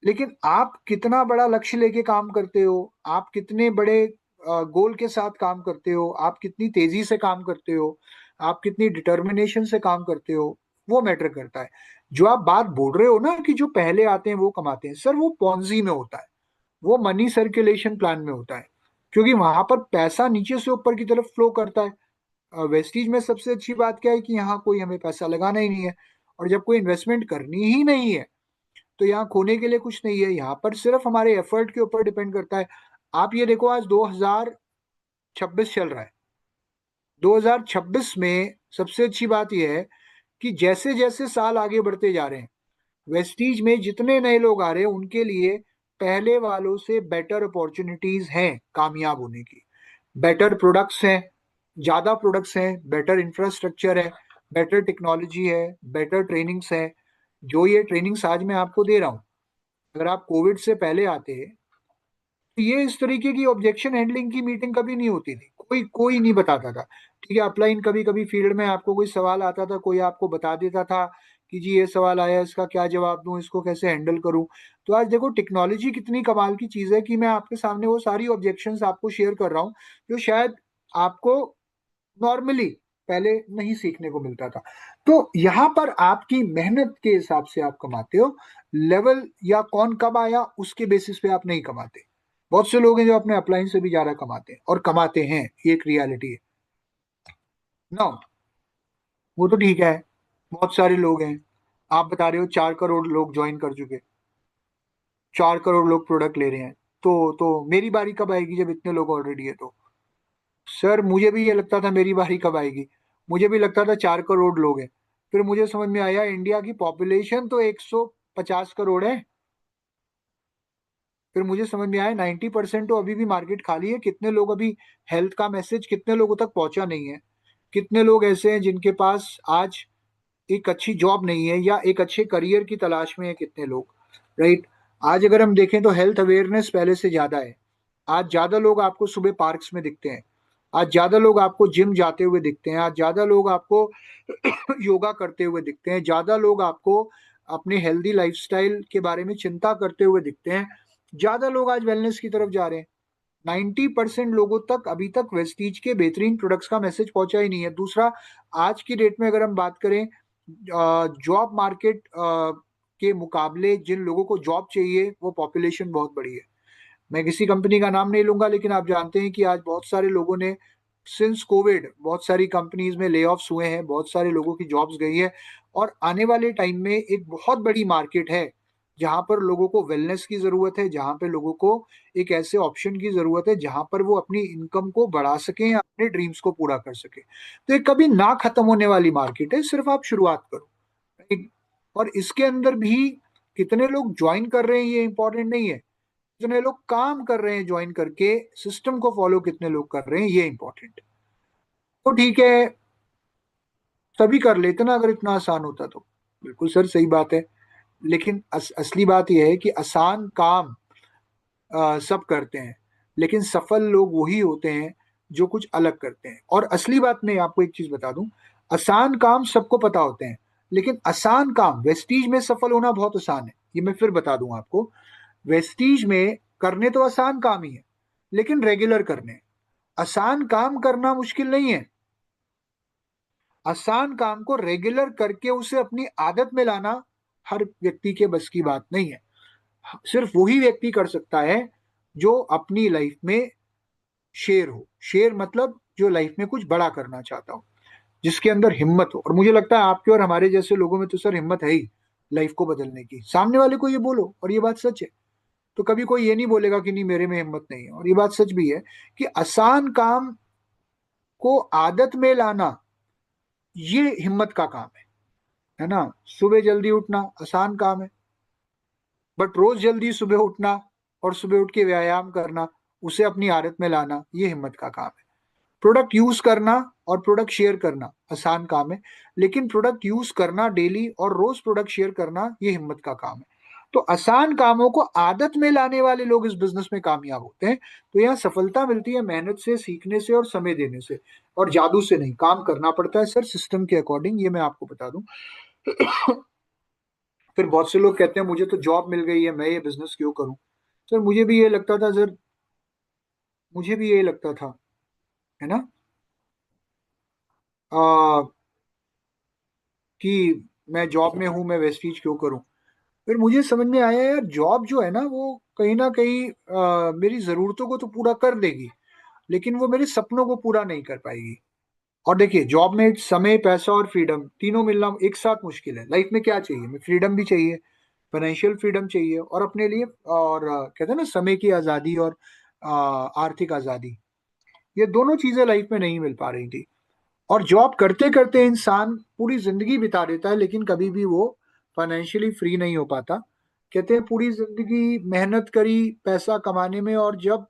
लेकिन आप कितना बड़ा लक्ष्य लेके काम करते हो, आप कितने बड़े गोल के साथ काम करते हो, आप कितनी तेजी से काम करते हो, आप कितनी डिटर्मिनेशन से काम करते हो, वो मैटर करता है। जो आप बात बोल रहे हो ना कि जो पहले आते हैं वो कमाते हैं, सर वो पॉन्जी में होता है, वो मनी सर्कुलेशन प्लान में होता है, क्योंकि वहां पर पैसा नीचे से ऊपर की तरफ फ्लो करता है। वेस्टीज में सबसे अच्छी बात क्या है कि यहाँ कोई हमें पैसा लगाना ही नहीं है, और जब कोई इन्वेस्टमेंट करनी ही नहीं है तो यहाँ खोने के लिए कुछ नहीं है, यहाँ पर सिर्फ हमारे एफर्ट के ऊपर डिपेंड करता है। आप ये देखो, आज 2026 चल रहा है। 2026 में सबसे अच्छी बात यह है कि जैसे जैसे साल आगे बढ़ते जा रहे हैं, वेस्टीज में जितने नए लोग आ रहे हैं उनके लिए पहले वालों से बेटर अपॉर्चुनिटीज हैं कामयाब होने की। बेटर प्रोडक्ट्स हैं, ज्यादा प्रोडक्ट्स हैं, बेटर इंफ्रास्ट्रक्चर है, बेटर टेक्नोलॉजी है, बेटर ट्रेनिंग्स है। जो ये ट्रेनिंग्स आज मैं आपको दे रहा हूँ, अगर आप कोविड से पहले आते तो ये इस तरीके की ऑब्जेक्शन हैंडलिंग की मीटिंग कभी नहीं होती थी, कोई कोई नहीं बताता था। ठीक है, अपलाइन कभी कभी फील्ड में आपको कोई सवाल आता था, कोई आपको बता देता था कि जी ये सवाल आया, इसका क्या जवाब दूं, इसको कैसे हैंडल करूं। तो आज देखो टेक्नोलॉजी कितनी कमाल की चीज है कि मैं आपके सामने वो सारी ऑब्जेक्शंस आपको शेयर कर रहा हूँ जो शायद आपको नॉर्मली पहले नहीं सीखने को मिलता था। तो यहाँ पर आपकी मेहनत के हिसाब से आप कमाते हो, लेवल या कौन कब आया उसके बेसिस पे आप नहीं कमाते। बहुत से लोग हैं जो अपने अपलाइन से भी ज्यादा कमाते हैं और कमाते हैं, ये एक रियलिटी है ना। वो तो ठीक है, बहुत सारे लोग हैं। आप बता रहे हो 4 करोड़ लोग ज्वाइन कर चुके, 4 करोड़ लोग प्रोडक्ट ले रहे हैं। तो मेरी बारी कब आएगी जब इतने लोग ऑलरेडी है तो? सर मुझे भी ये लगता था मेरी बारी कब आएगी, मुझे भी लगता था 4 करोड़ लोग हैं। फिर मुझे समझ में आया इंडिया की पॉपुलेशन तो 150 करोड़ है। फिर मुझे समझ में आया 90% तो अभी भी मार्केट खाली है। कितने लोग अभी, हेल्थ का मैसेज कितने लोगों तक पहुंचा नहीं है, कितने लोग ऐसे हैं जिनके पास आज एक अच्छी जॉब नहीं है या एक अच्छे करियर की तलाश में है, कितने लोग, राइट। आज अगर हम देखें तो हेल्थ अवेयरनेस पहले से ज्यादा है। आज ज्यादा लोग आपको सुबह पार्क्स में दिखते हैं, आज ज्यादा लोग आपको जिम जाते हुए दिखते हैं, आज ज्यादा लोग आपको योगा करते हुए दिखते हैं, ज्यादा लोग आपको अपने हेल्दी लाइफस्टाइल के बारे में चिंता करते हुए दिखते हैं, ज्यादा लोग आज वेलनेस की तरफ जा रहे हैं। 90% लोगों तक अभी तक वेस्टीज के बेहतरीन प्रोडक्ट्स का मैसेज पहुंचा ही नहीं है। दूसरा, आज की डेट में अगर हम बात करें जॉब मार्केट के मुकाबले जिन लोगों को जॉब चाहिए वो पॉपुलेशन बहुत बड़ी है। मैं किसी कंपनी का नाम नहीं लूंगा, लेकिन आप जानते हैं कि आज बहुत सारे लोगों ने सिंस कोविड बहुत सारी कंपनीज में ले ऑफ्स हुए हैं, बहुत सारे लोगों की जॉब्स गई है। और आने वाले टाइम में एक बहुत बड़ी मार्केट है जहां पर लोगों को वेलनेस की जरूरत है, जहां पे लोगों को एक ऐसे ऑप्शन की जरूरत है जहां पर वो अपनी इनकम को बढ़ा सकें या अपने ड्रीम्स को पूरा कर सके। तो ये कभी ना खत्म होने वाली मार्केट है, सिर्फ आप शुरुआत करो। और इसके अंदर भी कितने लोग ज्वाइन कर रहे हैं ये इंपॉर्टेंट नहीं है, कितने लोग काम कर रहे हैं ज्वाइन करके, सिस्टम को फॉलो कितने लोग कर रहे हैं ये इंपॉर्टेंट। तो ठीक है, सभी कर लेते ना अगर इतना आसान होता तो। बिल्कुल सर, सही बात है। लेकिन असली बात यह है कि आसान काम सब करते हैं, लेकिन सफल लोग वही होते हैं जो कुछ अलग करते हैं। और असली बात, मैं आपको एक चीज बता दूं, आसान काम सबको पता होते हैं, लेकिन आसान काम वेस्टीज में सफल होना बहुत आसान है, ये मैं फिर बता दूं आपको। वेस्टीज में करने तो आसान काम ही है, लेकिन रेगुलर करने। आसान काम करना मुश्किल नहीं है, आसान काम को रेगुलर करके उसे अपनी आदत में लाना हर व्यक्ति के बस की बात नहीं है। सिर्फ वही व्यक्ति कर सकता है जो अपनी लाइफ में शेर हो। शेर मतलब जो लाइफ में कुछ बड़ा करना चाहता हो, जिसके अंदर हिम्मत हो। और मुझे लगता है आपके और हमारे जैसे लोगों में तो सर हिम्मत है ही लाइफ को बदलने की। सामने वाले को ये बोलो और ये बात सच है, तो कभी कोई ये नहीं बोलेगा कि नहीं मेरे में हिम्मत नहीं है। और ये बात सच भी है कि आसान काम को आदत में लाना ये हिम्मत का काम है ना। सुबह जल्दी उठना आसान काम है, बट रोज जल्दी सुबह उठना और सुबह उठ के व्यायाम करना, उसे अपनी आदत में लाना, ये हिम्मत का काम है। प्रोडक्ट यूज करना और प्रोडक्ट शेयर करना आसान काम है, लेकिन प्रोडक्ट यूज करना डेली और रोज प्रोडक्ट शेयर करना ये हिम्मत का काम है। तो आसान कामों को आदत में लाने वाले लोग इस बिजनेस में कामयाब होते हैं। तो यहाँ सफलता मिलती है मेहनत से, सीखने से और समय देने से, और जादू से नहीं। काम करना पड़ता है सर सिस्टम के अकॉर्डिंग, ये मैं आपको बता दूं। फिर बहुत से लोग कहते हैं मुझे तो जॉब मिल गई है, मैं ये बिजनेस क्यों करूं। सर मुझे भी ये लगता था सर, मुझे भी ये लगता था, है ना, आ, कि मैं जॉब में हूं, मैं वेस्टीज क्यों करूं। फिर मुझे समझ में आया यार, जॉब जो है ना कहीं मेरी जरूरतों को तो पूरा कर देगी, लेकिन वो मेरे सपनों को पूरा नहीं कर पाएगी। और देखिए जॉब में समय, पैसा और फ्रीडम तीनों मिलना एक साथ मुश्किल है। लाइफ में क्या चाहिए, हमें फ्रीडम भी चाहिए, फाइनेंशियल फ्रीडम चाहिए, और अपने लिए, और कहते हैं ना समय की आज़ादी और आर्थिक आज़ादी, ये दोनों चीज़ें लाइफ में नहीं मिल पा रही थी। और जॉब करते करते इंसान पूरी जिंदगी बिता देता है, लेकिन कभी भी वो फाइनेंशियली फ्री नहीं हो पाता। कहते हैं पूरी जिंदगी मेहनत करी पैसा कमाने में, और जब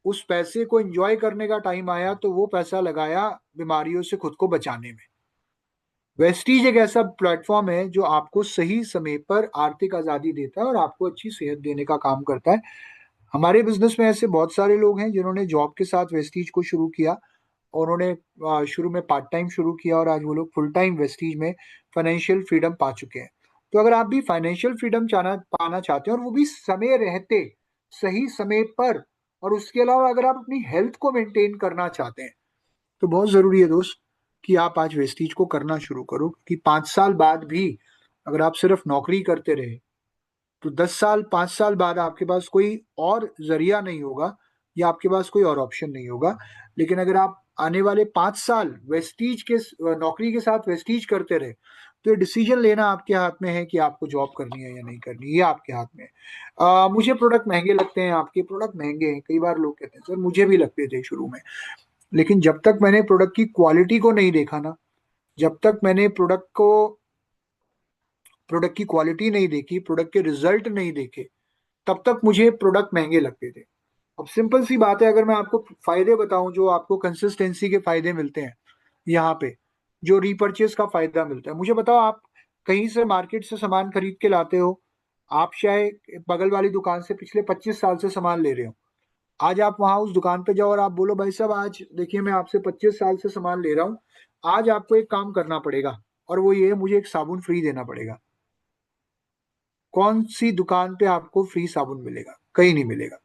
उस पैसे को एंजॉय करने का टाइम आया तो वो पैसा लगाया बीमारियों से खुद को बचाने में। वेस्टीज एक ऐसा प्लेटफॉर्म है जो आपको सही समय पर आर्थिक आज़ादी देता है और आपको अच्छी सेहत देने का काम करता है। हमारे बिजनेस में ऐसे बहुत सारे लोग हैं जिन्होंने जॉब के साथ वेस्टीज को शुरू किया, और उन्होंने शुरू में पार्ट टाइम शुरू किया, और आज वो लोग फुल टाइम वेस्टीज में फाइनेंशियल फ्रीडम पा चुके हैं। तो अगर आप भी फाइनेंशियल फ्रीडम चाहना पाना चाहते हैं, और वो भी समय रहते, सही समय पर, और उसके अलावा अगर आप अपनी हेल्थ को मेंटेन करना चाहते हैं, तो बहुत जरूरी है दोस्त कि आप आज वेस्टीज को करना शुरू करो। कि 5 साल बाद भी अगर आप सिर्फ नौकरी करते रहे, तो 10 साल, 5 साल बाद आपके पास कोई और जरिया नहीं होगा, या आपके पास कोई और ऑप्शन नहीं होगा। लेकिन अगर आप आने वाले 5 साल वेस्टीज के, नौकरी के साथ वेस्टीज करते रहे, तो ये डिसीजन लेना आपके हाथ में है कि आपको जॉब करनी है या नहीं करनी, ये आपके हाथ में है। मुझे प्रोडक्ट महंगे लगते हैं, आपके प्रोडक्ट महंगे हैं, कई बार लोग कहते हैं सर मुझे भी लगते थे शुरू में, लेकिन जब तक मैंने प्रोडक्ट की क्वालिटी को नहीं देखा ना, जब तक मैंने प्रोडक्ट की क्वालिटी नहीं देखी, प्रोडक्ट के रिजल्ट नहीं देखे, तब तक मुझे प्रोडक्ट महंगे लगते थे। अब सिंपल सी बात है, अगर मैं आपको फायदे बताऊं जो आपको कंसिस्टेंसी के फायदे मिलते हैं यहाँ पे, जो रीपर्चेस का फायदा मिलता है, मुझे बताओ, आप कहीं से मार्केट से सामान खरीद के लाते हो, आप शायद बगल वाली दुकान से पिछले 25 साल से सामान ले रहे हो। आज आप वहां उस दुकान पे जाओ और आप बोलो भाई साहब आज देखिए मैं आपसे 25 साल से सामान ले रहा हूँ, आज आपको एक काम करना पड़ेगा, और वो ये, मुझे एक साबुन फ्री देना पड़ेगा। कौन सी दुकान पे आपको फ्री साबुन मिलेगा? कहीं नहीं मिलेगा,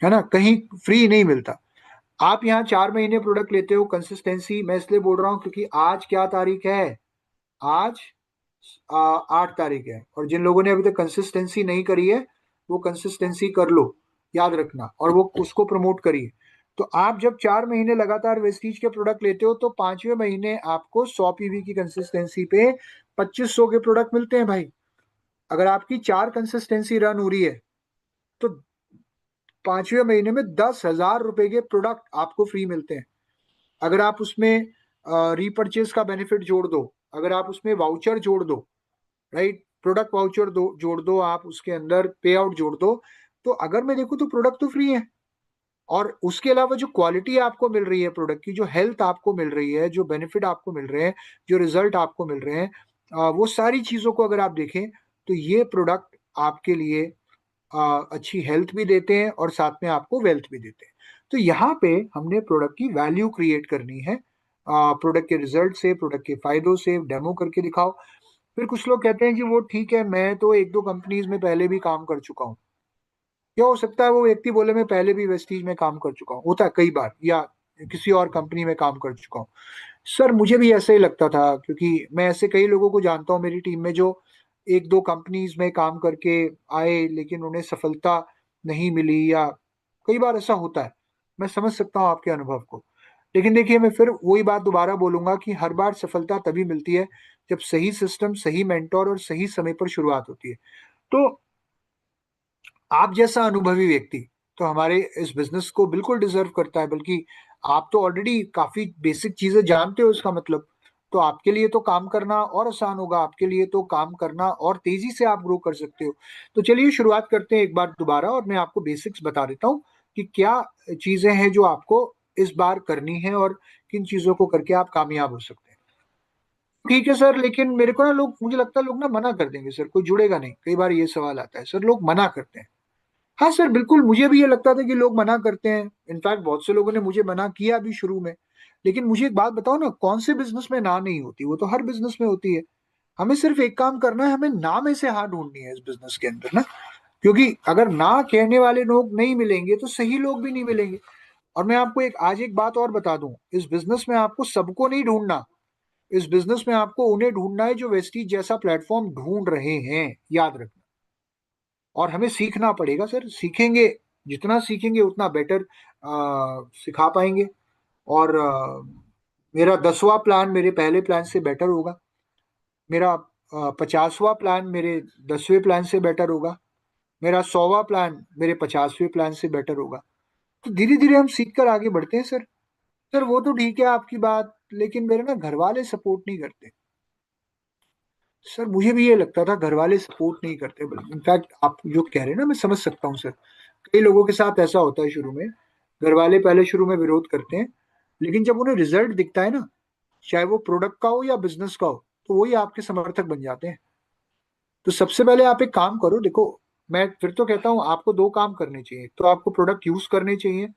है ना, कहीं फ्री नहीं मिलता। आप यहाँ 4 महीने प्रोडक्ट लेते हो, कंसिस्टेंसी मैं इसलिए बोल रहा हूँ क्योंकि आज क्या तारीख है, आज 8 तारीख है, और जिन लोगों ने अभी तक कंसिस्टेंसी नहीं करी है, वो कंसिस्टेंसी कर लो, याद रखना, और वो उसको प्रमोट करिए। तो आप जब 4 महीने लगातार वेस्टीज के प्रोडक्ट लेते हो, तो 5वें महीने आपको 100 पीवी की कंसिस्टेंसी पे 2500 के प्रोडक्ट मिलते हैं भाई। अगर आपकी 4 कंसिस्टेंसी रन हो रही है, तो 5वें महीने में 10,000 रुपए के प्रोडक्ट आपको फ्री मिलते हैं। अगर आप उसमें रीपर्चेज का बेनिफिट जोड़ दो, अगर आप उसमें वाउचर जोड़ दो, राइट, प्रोडक्ट वाउचर दो जोड़ दो, आप उसके अंदर पे आउट जोड़ दो, तो अगर मैं देखूँ तो प्रोडक्ट तो फ्री है। और उसके अलावा जो क्वालिटी आपको मिल रही है प्रोडक्ट की, जो हेल्थ आपको मिल रही है, जो बेनिफिट आपको मिल रहे हैं, जो रिजल्ट आपको मिल रहे हैं, वो सारी चीज़ों को अगर आप देखें, तो ये प्रोडक्ट आपके लिए अच्छी हेल्थ भी देते हैं और साथ में आपको वेल्थ भी देते हैं। तो यहाँ पे हमने प्रोडक्ट की वैल्यू क्रिएट करनी है, प्रोडक्ट के रिजल्ट से, प्रोडक्ट के फायदों से डेमो करके दिखाओ। फिर कुछ लोग कहते हैं कि वो ठीक है, मैं तो 1-2 कंपनीज में पहले भी काम कर चुका हूँ। क्या हो सकता है वो व्यक्ति बोले मैं पहले भी वेस्टीज में काम कर चुका हूँ, होता है कई बार, या किसी और कंपनी में काम कर चुका हूँ। सर मुझे भी ऐसे ही लगता था, क्योंकि मैं ऐसे कई लोगों को जानता हूँ मेरी टीम में जो 1-2 कंपनीज में काम करके आए, लेकिन उन्हें सफलता नहीं मिली, या कई बार ऐसा होता है। मैं समझ सकता हूँ आपके अनुभव को, लेकिन देखिए मैं फिर वही बात दोबारा बोलूंगा कि हर बार सफलता तभी मिलती है जब सही सिस्टम, सही मेंटोर और सही समय पर शुरुआत होती है। तो आप जैसा अनुभवी व्यक्ति तो हमारे इस बिजनेस को बिल्कुल डिजर्व करता है, बल्कि आप तो ऑलरेडी काफी बेसिक चीजें जानते हो, इसका मतलब तो आपके लिए तो काम करना और आसान होगा, आपके लिए तो काम करना और तेजी से आप ग्रो कर सकते हो। तो चलिए शुरुआत करते हैं एक बार दोबारा, और मैं आपको बेसिक्स बता देता हूँ कि क्या चीजें हैं जो आपको इस बार करनी है और किन चीजों को करके आप कामयाब हो सकते हैं। ठीक है सर, लेकिन मेरे को ना लोग, मुझे लगता है लोग ना मना कर देंगे सर, कोई जुड़ेगा नहीं। कई बार ये सवाल आता है सर, लोग मना करते हैं। हाँ सर, बिल्कुल, मुझे भी ये लगता था कि लोग मना करते हैं। इनफैक्ट बहुत से लोगों ने मुझे मना किया भी शुरू में। लेकिन मुझे एक बात बताओ ना, कौन से बिजनेस में ना नहीं होती? वो तो हर बिजनेस में होती है। हमें सिर्फ एक काम करना है, हमें ना में से हाँ ढूंढनी है इस बिजनेस के अंदर ना। क्योंकि अगर ना कहने वाले लोग नहीं मिलेंगे तो सही लोग भी नहीं मिलेंगे। और मैं आपको आज एक बात और बता दूं, इस बिजनेस में आपको सबको नहीं ढूंढना। इस बिजनेस में आपको उन्हें ढूंढना है जो वेस्टीज जैसा प्लेटफॉर्म ढूंढ रहे हैं, याद रखना। और हमें सीखना पड़ेगा सर, सीखेंगे, जितना सीखेंगे उतना बेटर सिखा पाएंगे। और मेरा 10वां प्लान मेरे पहले प्लान से बेटर होगा। मेरा 50वां प्लान मेरे 10वें प्लान से बेटर होगा। मेरा 100वां प्लान मेरे 50वें प्लान से बेटर होगा। तो धीरे धीरे हम सीख कर आगे बढ़ते हैं सर। सर वो तो ठीक है आपकी बात, लेकिन मेरे ना घर वाले सपोर्ट नहीं करते। सर मुझे भी ये लगता था घर वाले सपोर्ट नहीं करते। इनफैक्ट आप जो कह रहे हैं ना, मैं समझ सकता हूँ सर। कई लोगों के साथ ऐसा होता है शुरू में, घर वाले पहले शुरू में विरोध करते हैं, लेकिन जब उन्हें रिजल्ट दिखता है ना, चाहे वो प्रोडक्ट का हो या बिजनेस का हो, तो वही आपके समर्थक बन जाते हैं। तो सबसे पहले आप एक काम करो, देखो, मैं फिर तो कहता हूँ आपको दो काम करने चाहिए। तो आपको प्रोडक्ट यूज करने चाहिए,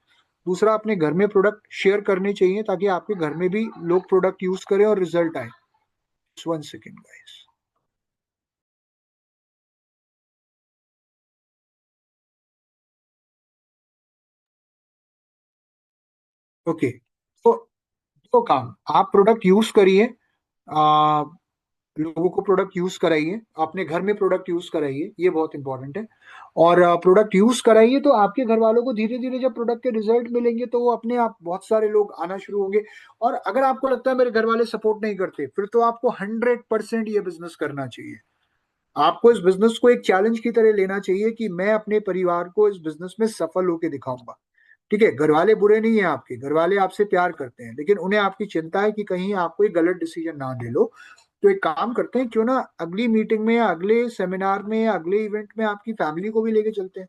दूसरा अपने घर में प्रोडक्ट शेयर करने चाहिए, ताकि आपके घर में भी लोग प्रोडक्ट यूज करें और रिजल्ट आए। 1 सेकेंड गाइस। ओके, तो दो काम, आप प्रोडक्ट यूज करिए, आ, लोगों को प्रोडक्ट यूज कराइए, अपने घर में प्रोडक्ट यूज कराइए, ये बहुत इंपॉर्टेंट है। और प्रोडक्ट यूज कराइए तो आपके घर वालों को धीरे धीरे जब प्रोडक्ट के रिजल्ट मिलेंगे तो वो अपने आप बहुत सारे लोग आना शुरू होंगे। और अगर आपको लगता है मेरे घर वाले सपोर्ट नहीं करते, फिर तो आपको 100% ये बिजनेस करना चाहिए। आपको इस बिजनेस को एक चैलेंज की तरह लेना चाहिए कि मैं अपने परिवार को इस बिजनेस में सफल होकर दिखाऊंगा। ठीक है, घर वाले बुरे नहीं है आपके, घर वाले आपसे प्यार करते हैं, लेकिन उन्हें आपकी चिंता है कि कहीं आप कोई गलत डिसीजन ना ले लो। तो एक काम करते हैं, क्यों ना अगली मीटिंग में या अगले सेमिनार में या अगले इवेंट में आपकी फैमिली को भी लेके चलते हैं,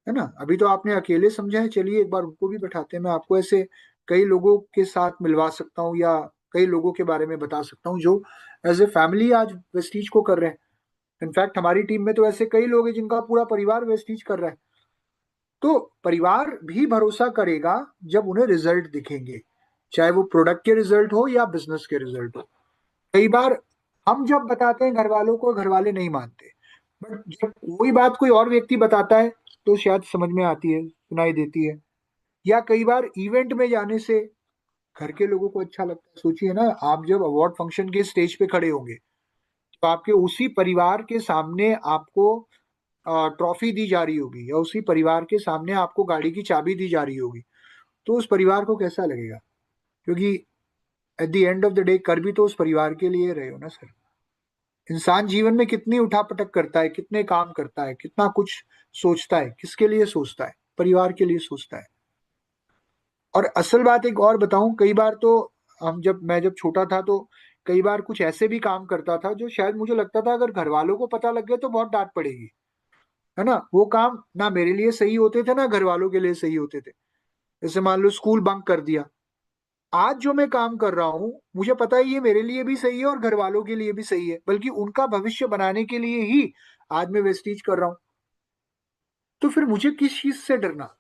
है ना? अभी तो आपने अकेले समझा है, चलिए एक बार उनको भी बैठाते हैं। मैं आपको ऐसे कई लोगों के साथ मिलवा सकता हूँ, या कई लोगों के बारे में बता सकता हूँ जो एज ए फैमिली आज वेस्टीज को कर रहे हैं। इनफैक्ट हमारी टीम में तो ऐसे कई लोग हैं जिनका पूरा परिवार वेस्टीज कर रहा है। तो परिवार भी भरोसा करेगा जब उन्हें रिजल्ट दिखेंगे, चाहे वो प्रोडक्ट के रिजल्ट हो या बिजनेस के रिजल्ट हो। कई बार हम जब बताते हैं घर वालों को, घर वाले नहीं मानते, बट जब कोई बात कोई और व्यक्ति बताता है तो शायद समझ में आती है, सुनाई देती है। या कई बार इवेंट में जाने से घर के लोगों को अच्छा लगता है। सोचिए ना, आप जब अवार्ड फंक्शन के स्टेज पे खड़े होंगे, तो आपके उसी परिवार के सामने आपको ट्रॉफी दी जा रही होगी, या उसी परिवार के सामने आपको गाड़ी की चाबी दी जा रही होगी, तो उस परिवार को कैसा लगेगा? क्योंकि at the end of the day कर भी तो उस परिवार के लिए रहे हो ना सर। इंसान जीवन में कितनी उठापटक करता है, कितने काम करता है, कितना कुछ सोचता है, किसके लिए सोचता है? परिवार के लिए सोचता है। और असल बात एक और बताऊं, कई बार तो मैं जब छोटा था तो कई बार कुछ ऐसे भी काम करता था जो शायद मुझे लगता था अगर घर वालों को पता लग गया तो बहुत डांट पड़ेगी, है ना? वो काम ना मेरे लिए सही होते थे ना घर वालों के लिए सही होते थे। जैसे मान लो स्कूल बंक कर दिया। आज जो मैं काम कर रहा हूँ, मुझे पता है ये मेरे लिए भी सही है और घर वालों के लिए भी सही है, बल्कि उनका भविष्य बनाने के लिए ही आज मैं वेस्टीज कर रहा हूँ। तो फिर मुझे किस चीज से डरना?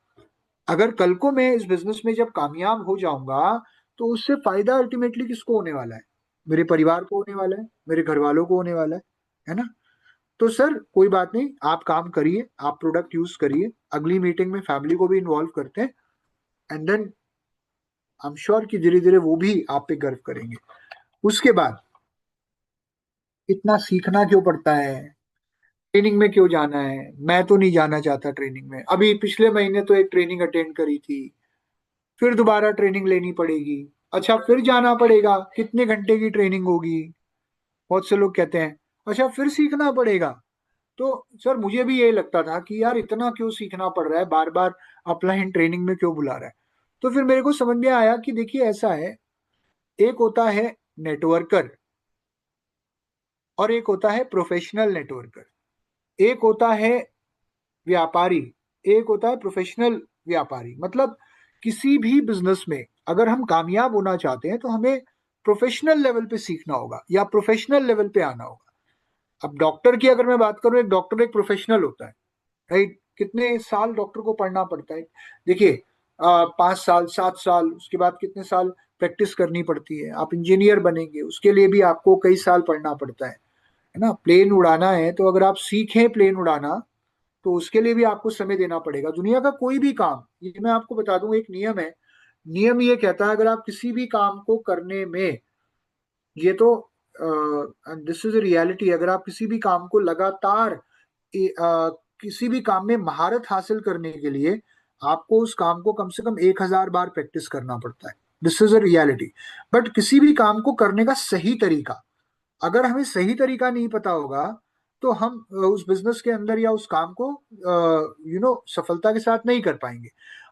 अगर कल को मैं इस बिजनेस में जब कामयाब हो जाऊंगा, तो उससे फायदा अल्टीमेटली किसको होने वाला है? मेरे परिवार को होने वाला है, मेरे घर वालों को होने वाला है ना? तो सर कोई बात नहीं, आप काम करिए, आप प्रोडक्ट यूज करिए, अगली मीटिंग में फैमिली को भी इन्वॉल्व करते हैं, and then I am sure कि धीरे धीरे वो भी आप पे गर्व करेंगे। उसके बाद इतना सीखना क्यों पड़ता है? ट्रेनिंग में क्यों जाना है? मैं तो नहीं जाना चाहता ट्रेनिंग में। अभी पिछले महीने तो एक ट्रेनिंग अटेंड करी थी, फिर दोबारा ट्रेनिंग लेनी पड़ेगी। अच्छा, फिर जाना पड़ेगा, कितने घंटे की ट्रेनिंग होगी? बहुत से लोग कहते हैं अच्छा फिर सीखना पड़ेगा। तो सर मुझे भी यही लगता था कि यार इतना क्यों सीखना पड़ रहा है, बार बार अपलाइन ट्रेनिंग में क्यों बुला रहा है? तो फिर मेरे को समझ में आया कि देखिए ऐसा है, एक होता है नेटवर्कर और एक होता है प्रोफेशनल नेटवर्कर। एक होता है व्यापारी, एक होता है प्रोफेशनल व्यापारी। मतलब किसी भी बिजनेस में अगर हम कामयाब होना चाहते हैं तो हमें प्रोफेशनल लेवल पे सीखना होगा या प्रोफेशनल लेवल पे आना होगा। अब डॉक्टर की अगर मैं बात करूं, एक डॉक्टर एक प्रोफेशनल होता है, राइट? कितने साल डॉक्टर को पढ़ना पड़ता है? देखिए, 5 साल 7 साल, उसके बाद कितने साल प्रैक्टिस करनी पड़ती है। आप इंजीनियर बनेंगे उसके लिए भी आपको कई साल पढ़ना पड़ता है ना? प्लेन उड़ाना है तो अगर आप सीखें प्लेन उड़ाना तो उसके लिए भी आपको समय देना पड़ेगा। दुनिया का कोई भी काम, ये मैं आपको बता दूं, एक नियम है। नियम ये कहता है अगर आप किसी भी काम को करने में, ये तो दिस इज रियलिटी, अगर आप किसी भी काम को लगातार किसी भी काम में महारत हासिल करने के लिए आपको उस काम को कम से कम 1,000 बार प्रैक्टिस करना पड़ता है। This is a reality. But किसी भी काम को करने का सही तरीका, अगर हमें सही तरीका नहीं पता होगा तो हम उस बिजनेस के अंदर या उस काम को सफलता के साथ नहीं कर पाएंगे।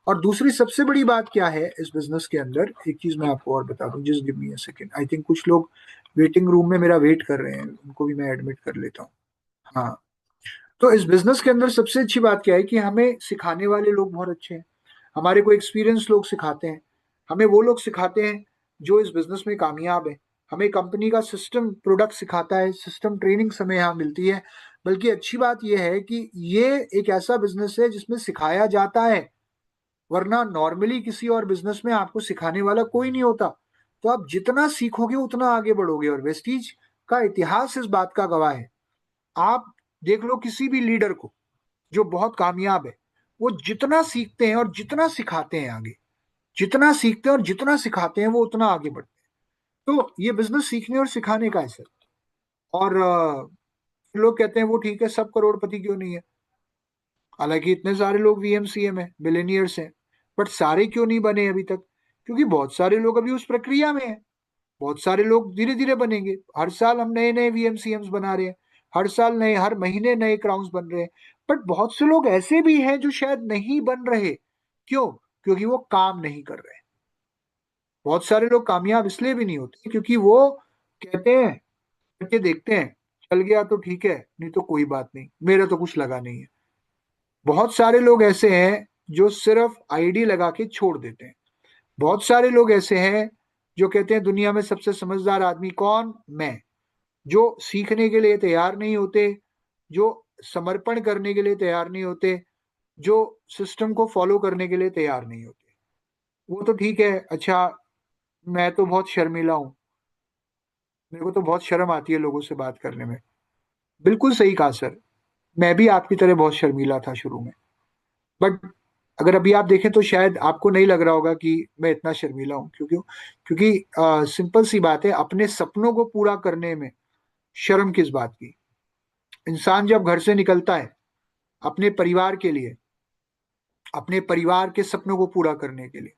और दूसरी सबसे बड़ी बात क्या है इस बिजनेस के अंदर, एक चीज मैं आपको और बता दूं, just give me a second. I think कुछ लोग वेटिंग रूम में मेरा वेट कर रहे हैं, उनको भी मैं एडमिट कर लेता हूँ। हाँ, तो इस बिजनेस के अंदर सबसे अच्छी बात क्या है कि हमें सिखाने वाले लोग बहुत अच्छे हैं। हमारे को एक्सपीरियंस लोग सिखाते हैं। हमें वो लोग सिखाते हैं जो इस बिजनेस में कामयाब है। हमें कंपनी का सिस्टम प्रोडक्ट सिखाता है, सिस्टम ट्रेनिंग हमें यहाँ मिलती है। बल्कि अच्छी बात यह है कि ये एक ऐसा बिजनेस है जिसमें सिखाया जाता है, वरना नॉर्मली किसी और बिजनेस में आपको सिखाने वाला कोई नहीं होता। तो आप जितना सीखोगे उतना आगे बढ़ोगे, और वेस्टीज का इतिहास इस बात का गवाह है। आप देख लो किसी भी लीडर को जो बहुत कामयाब है, वो जितना सीखते हैं और जितना सिखाते हैं आगे, जितना सीखते हैं और जितना सिखाते हैं वो उतना आगे बढ़ते हैं। तो ये बिजनेस सीखने और सिखाने का है सर। और लोग कहते हैं वो ठीक है, सब करोड़पति क्यों नहीं है? हालांकि इतने सारे लोग वीएमसीएम है, बिलियनियर्स हैं, बट सारे क्यों नहीं बने अभी तक? क्योंकि बहुत सारे लोग अभी उस प्रक्रिया में हैं। बहुत सारे लोग धीरे धीरे बनेंगे। हर साल हम नए नए वीएमसीएम्स बना रहे हैं, हर साल नए, हर महीने नए क्राउन्स बन रहे हैं। बट बहुत से लोग ऐसे भी हैं जो शायद नहीं बन रहे। क्यों? क्योंकि वो काम नहीं कर रहे। बहुत सारे लोग कामयाब इसलिए भी नहीं होते क्योंकि वो कहते हैं, करके देखते हैं, चल गया तो ठीक है, नहीं तो कोई बात नहीं, मेरा तो कुछ लगा नहीं है। बहुत सारे लोग ऐसे हैं जो सिर्फ आईडी लगा के छोड़ देते हैं। बहुत सारे लोग ऐसे हैं जो कहते हैं दुनिया में सबसे समझदार आदमी कौन? मैं। जो सीखने के लिए तैयार नहीं होते, जो समर्पण करने के लिए तैयार नहीं होते, जो सिस्टम को फॉलो करने के लिए तैयार नहीं होते। वो तो ठीक है, अच्छा मैं तो बहुत शर्मीला हूँ, मेरे को तो बहुत शर्म आती है लोगों से बात करने में। बिल्कुल सही कहा सर, मैं भी आपकी तरह बहुत शर्मीला था शुरू में। बट अगर अभी आप देखें तो शायद आपको नहीं लग रहा होगा कि मैं इतना शर्मीला हूँ। क्यों क्यों? क्योंकि सिंपल सी बात है, अपने सपनों को पूरा करने में शर्म किस बात की? इंसान जब घर से निकलता है अपने परिवार के लिए, अपने परिवार के सपनों को पूरा करने के लिए,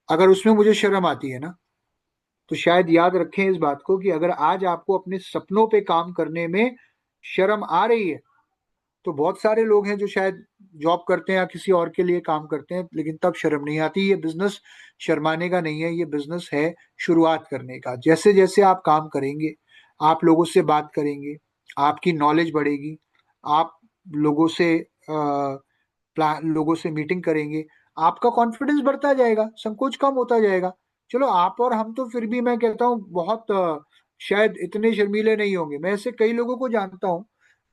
अगर उसमें मुझे शर्म आती है ना, तो शायद याद रखें इस बात को कि अगर आज आपको अपने सपनों पे काम करने में शर्म आ रही है, तो बहुत सारे लोग हैं जो शायद जॉब करते हैं या किसी और के लिए काम करते हैं लेकिन तब शर्म नहीं आती। ये बिजनेस शर्माने का नहीं है, ये बिजनेस है शुरुआत करने का। जैसे जैसे आप काम करेंगे, आप लोगों से बात करेंगे, आपकी नॉलेज बढ़ेगी, आप लोगों से लोगों से मीटिंग करेंगे, आपका कॉन्फिडेंस बढ़ता जाएगा, संकोच कम होता जाएगा। चलो आप और हम तो फिर भी मैं कहता हूँ बहुत शायद इतने शर्मीले नहीं होंगे। मैं ऐसे कई लोगों को जानता हूँ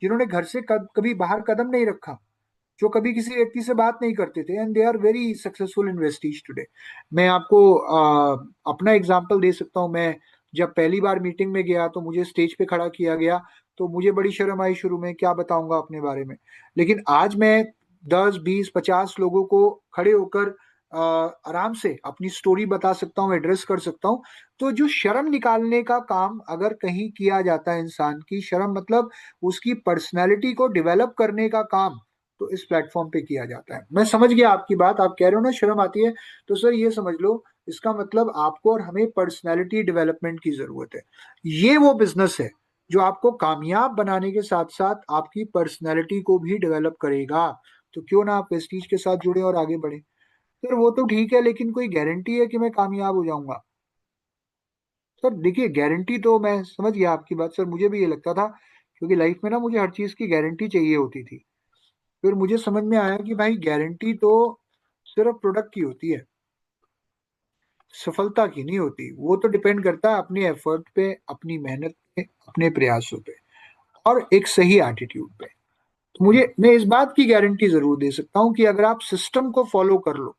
जिन्होंने घर से कभी बाहर कदम नहीं रखा, जो कभी किसी व्यक्ति से बात नहीं करते थे, and they are very successful in vestiges today. मैं आपको अपना एग्जांपल दे सकता हूँ। मैं जब पहली बार मीटिंग में गया तो मुझे स्टेज पे खड़ा किया गया, तो मुझे बड़ी शर्म आई शुरू में, क्या बताऊंगा अपने बारे में। लेकिन आज मैं 10 20 50 लोगों को खड़े होकर आराम से अपनी स्टोरी बता सकता हूँ, एड्रेस कर सकता हूँ। तो जो शर्म निकालने का काम अगर कहीं किया जाता है, इंसान की शर्म मतलब उसकी पर्सनैलिटी को डेवलप करने का काम, तो इस प्लेटफॉर्म पे किया जाता है। मैं समझ गया आपकी बात, आप कह रहे हो ना शर्म आती है, तो सर ये समझ लो इसका मतलब आपको और हमें पर्सनैलिटी डेवलपमेंट की जरूरत है। ये वो बिजनेस है जो आपको कामयाब बनाने के साथ साथ आपकी पर्सनैलिटी को भी डेवलप करेगा। तो क्यों ना आप वेस्टीज के साथ जुड़े और आगे बढ़े। सर वो तो ठीक है, लेकिन कोई गारंटी है कि मैं कामयाब हो जाऊंगा? सर देखिए, गारंटी तो मैं समझ गया आपकी बात सर, मुझे भी ये लगता था, क्योंकि लाइफ में ना मुझे हर चीज की गारंटी चाहिए होती थी। फिर मुझे समझ में आया कि भाई गारंटी तो सिर्फ प्रोडक्ट की होती है, सफलता की नहीं होती, वो तो डिपेंड करता है अपने एफर्ट पे, अपनी मेहनत पे, अपने प्रयासों पे, और एक सही एटीट्यूड पे। तो मैं इस बात की गारंटी जरूर दे सकता हूं कि अगर आप सिस्टम को फॉलो कर लो,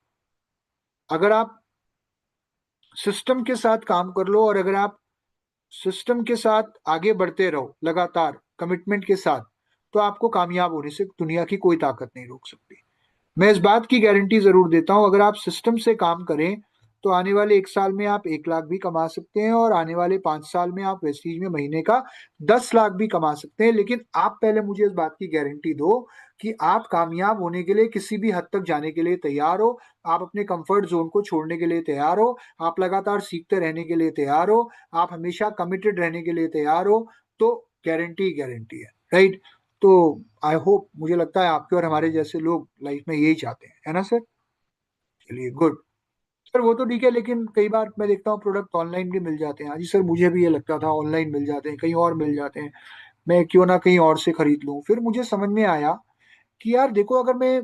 अगर आप सिस्टम के साथ काम कर लो, और अगर आप सिस्टम के साथ आगे बढ़ते रहो लगातार कमिटमेंट के साथ, तो आपको कामयाब होने से दुनिया की कोई ताकत नहीं रोक सकती। मैं इस बात की गारंटी जरूर देता हूं, अगर आप सिस्टम से काम करें तो आने वाले 1 साल में आप 1 लाख भी कमा सकते हैं, और आने वाले 5 साल में आप वेस्टीज में महीने का 10 लाख भी कमा सकते हैं। लेकिन आप पहले मुझे इस बात की गारंटी दो कि आप कामयाब होने के लिए किसी भी हद तक जाने के लिए तैयार हो, आप अपने कंफर्ट जोन को छोड़ने के लिए तैयार हो, आप लगातार सीखते रहने के लिए तैयार हो, आप हमेशा कमिटेड रहने के लिए तैयार हो, तो गारंटी गारंटी है, राइट। तो आई होप, मुझे लगता है आपके और हमारे जैसे लोग लाइफ में यही चाहते हैं, है ना सर? चलिए गुड। सर वो तो ठीक है, लेकिन कई बार मैं देखता हूँ प्रोडक्ट ऑनलाइन भी मिल जाते हैं। हाँ जी सर, मुझे भी ये लगता था ऑनलाइन मिल जाते हैं, कहीं और मिल जाते हैं, मैं क्यों ना कहीं और से खरीद लूँ। फिर मुझे समझ में आया कि यार देखो, अगर मैं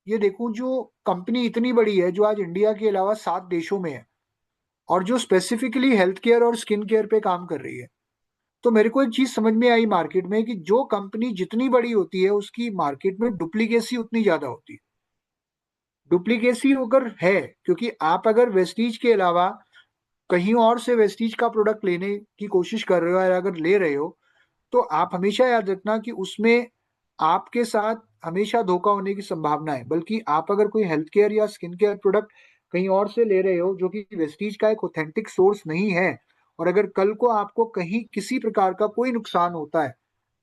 ये देखूं, जो कंपनी इतनी बड़ी है, जो आज इंडिया के अलावा 7 देशों में है, और जो स्पेसिफिकली हेल्थ केयर और स्किन केयर पे काम कर रही है, तो मेरे को एक चीज समझ में आई मार्केट में, कि जो कंपनी जितनी बड़ी होती है उसकी मार्केट में डुप्लीकेसी उतनी ज्यादा होती है। डुप्लीकेसी अगर है, क्योंकि आप अगर वेस्टीज के अलावा कहीं और से वेस्टीज का प्रोडक्ट लेने की कोशिश कर रहे हो, या अगर ले रहे हो, तो आप हमेशा याद रखना कि उसमें आपके साथ हमेशा धोखा होने की संभावना है। बल्कि आप अगर कोई हेल्थ केयर या स्किन केयर प्रोडक्ट कहीं और से ले रहे हो, जो कि वेस्टीज का एक ऑथेंटिक सोर्स नहीं है, और अगर कल को आपको कहीं किसी प्रकार का कोई नुकसान होता है,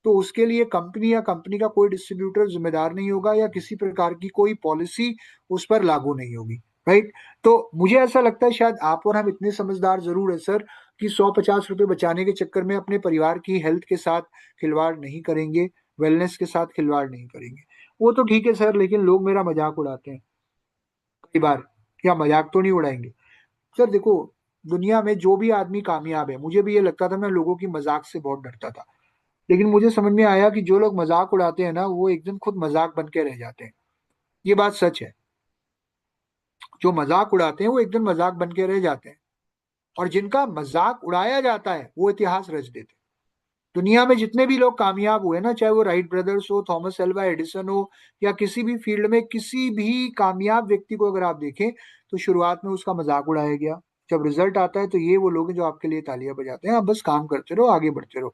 तो उसके लिए कंपनी या कंपनी का कोई डिस्ट्रीब्यूटर जिम्मेदार नहीं होगा, या किसी प्रकार की कोई पॉलिसी उस पर लागू नहीं होगी, राइट। तो मुझे ऐसा लगता है शायद आप और हम इतने समझदार जरूर है सर, कि 150 रुपए बचाने के चक्कर में अपने परिवार की हेल्थ के साथ खिलवाड़ नहीं करेंगे, वेलनेस के साथ खिलवाड़ नहीं करेंगे। वो तो ठीक है सर, लेकिन लोग मेरा मजाक उड़ाते हैं कई बार। क्या मजाक तो नहीं उड़ाएंगे सर? देखो, दुनिया में जो भी आदमी कामयाब है, मुझे भी ये लगता था, मैं लोगों की मजाक से बहुत डरता था, लेकिन मुझे समझ में आया कि जो लोग मजाक उड़ाते हैं ना, वो एक दिन खुद मजाक बन के रह जाते हैं। ये बात सच है। जो मजाक उड़ाते हैं वो एक दिन मजाक बन के रह जाते हैं, और जिनका मजाक उड़ाया जाता है वो इतिहास रच देते हैं। दुनिया में जितने भी लोग कामयाब हुए ना, चाहे वो राइट ब्रदर्स हो, थॉमस एल्वा एडिसन हो, या किसी भी फील्ड में किसी भी कामयाब व्यक्ति को अगर आप देखें, तो शुरुआत में उसका मजाक उड़ाया गया। जब रिजल्ट आता है तो ये वो लोग हैं जो आपके लिए तालियां बजाते हैं, आप बस काम करते रहो, आगे बढ़ते रहो।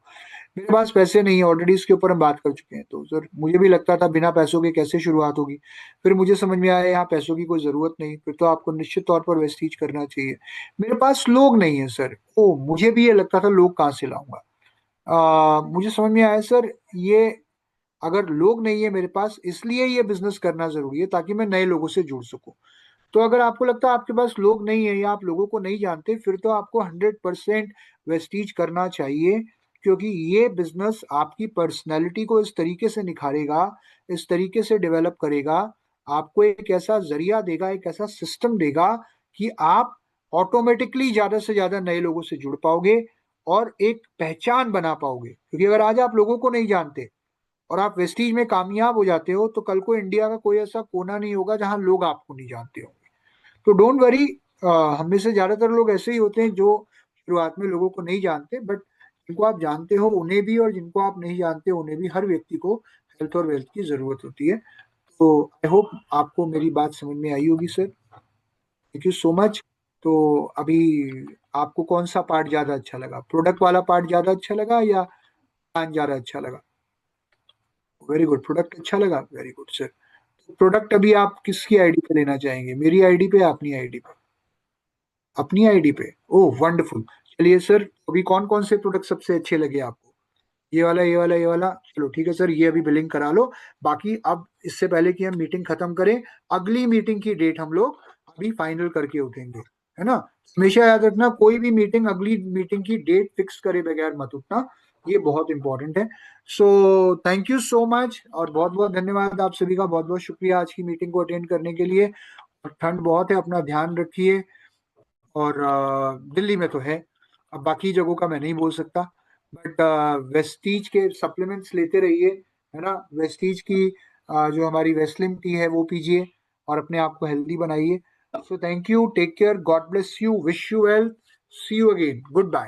मेरे पास पैसे नहीं है, ऑलरेडी इसके ऊपर हम बात कर चुके हैं। तो सर मुझे भी लगता था बिना पैसों के कैसे शुरुआत होगी, फिर मुझे समझ में आया यहाँ पैसों की कोई जरूरत नहीं, फिर तो आपको निश्चित तौर पर वेस्टीज करना चाहिए। मेरे पास लोग नहीं है सर। ओ, मुझे भी ये लगता था लोग कहाँ से लाऊंगा। मुझे समझ में आया सर, ये अगर लोग नहीं है मेरे पास, इसलिए ये बिजनेस करना जरूरी है, ताकि मैं नए लोगों से जुड़ सकूं। तो अगर आपको लगता है आपके पास लोग नहीं है, या आप लोगों को नहीं जानते, फिर तो आपको 100% वेस्टीज करना चाहिए। क्योंकि ये बिजनेस आपकी पर्सनैलिटी को इस तरीके से निखारेगा, इस तरीके से डेवलप करेगा, आपको एक ऐसा जरिया देगा, एक ऐसा सिस्टम देगा, कि आप ऑटोमेटिकली ज्यादा से ज्यादा नए लोगों से जुड़ पाओगे, और एक पहचान बना पाओगे। क्योंकि अगर आज आप लोगों को नहीं जानते और आप वेस्टीज में कामयाब हो जाते हो, तो कल को इंडिया का कोई ऐसा कोना नहीं होगा जहां लोग आपको नहीं जानते हो। तो डोंट वरी, हम में से ज्यादातर लोग ऐसे ही होते हैं जो शुरुआत में लोगों को नहीं जानते, बट जिनको आप जानते हो उन्हें भी, और जिनको आप नहीं जानते उन्हें भी, हर व्यक्ति को हेल्थ और वेल्थ की जरूरत होती है। तो आई होप आपको मेरी बात समझ में आई होगी sir. Thank you so much. तो अभी आपको कौन सा पार्ट ज्यादा अच्छा लगा, प्रोडक्ट वाला पार्ट ज्यादा अच्छा लगा, या प्लान ज्यादा अच्छा लगा? वेरी गुड, प्रोडक्ट अच्छा लगा, वेरी गुड सर। प्रोडक्ट अभी आप किसकी आईडी पे लेना चाहेंगे, मेरी आईडी पे या अपनी आईडी पे? अपनी आईडी पे। ओह वंडरफुल। चलिए सर, अभी कौन कौन से प्रोडक्ट सबसे अच्छे लगे आपको? ये वाला, ये वाला, ये वाला, चलो ठीक है सर, ये अभी बिलिंग करा लो। बाकी अब इससे पहले कि हम मीटिंग खत्म करें, अगली मीटिंग की डेट हम लोग अभी फाइनल करके उठेंगे, है ना? हमेशा याद रखना, कोई भी मीटिंग अगली मीटिंग की डेट फिक्स करे बगैर मत उठना, ये बहुत इंपॉर्टेंट है। So thank you so much, और बहुत बहुत धन्यवाद आप सभी का, बहुत बहुत शुक्रिया आज की मीटिंग को अटेंड करने के लिए। और ठंड बहुत है, अपना ध्यान रखिए। और दिल्ली में तो है, अब बाकी जगहों का मैं नहीं बोल सकता, बट वेस्टीज के सप्लीमेंट्स लेते रहिए, है ना? वेस्टीज की जो हमारी वेस्लिन टी है वो पीजिए, और अपने आप को हेल्दी बनाइए। So thank you. Take care. God bless you. Wish you well. See you again. Goodbye.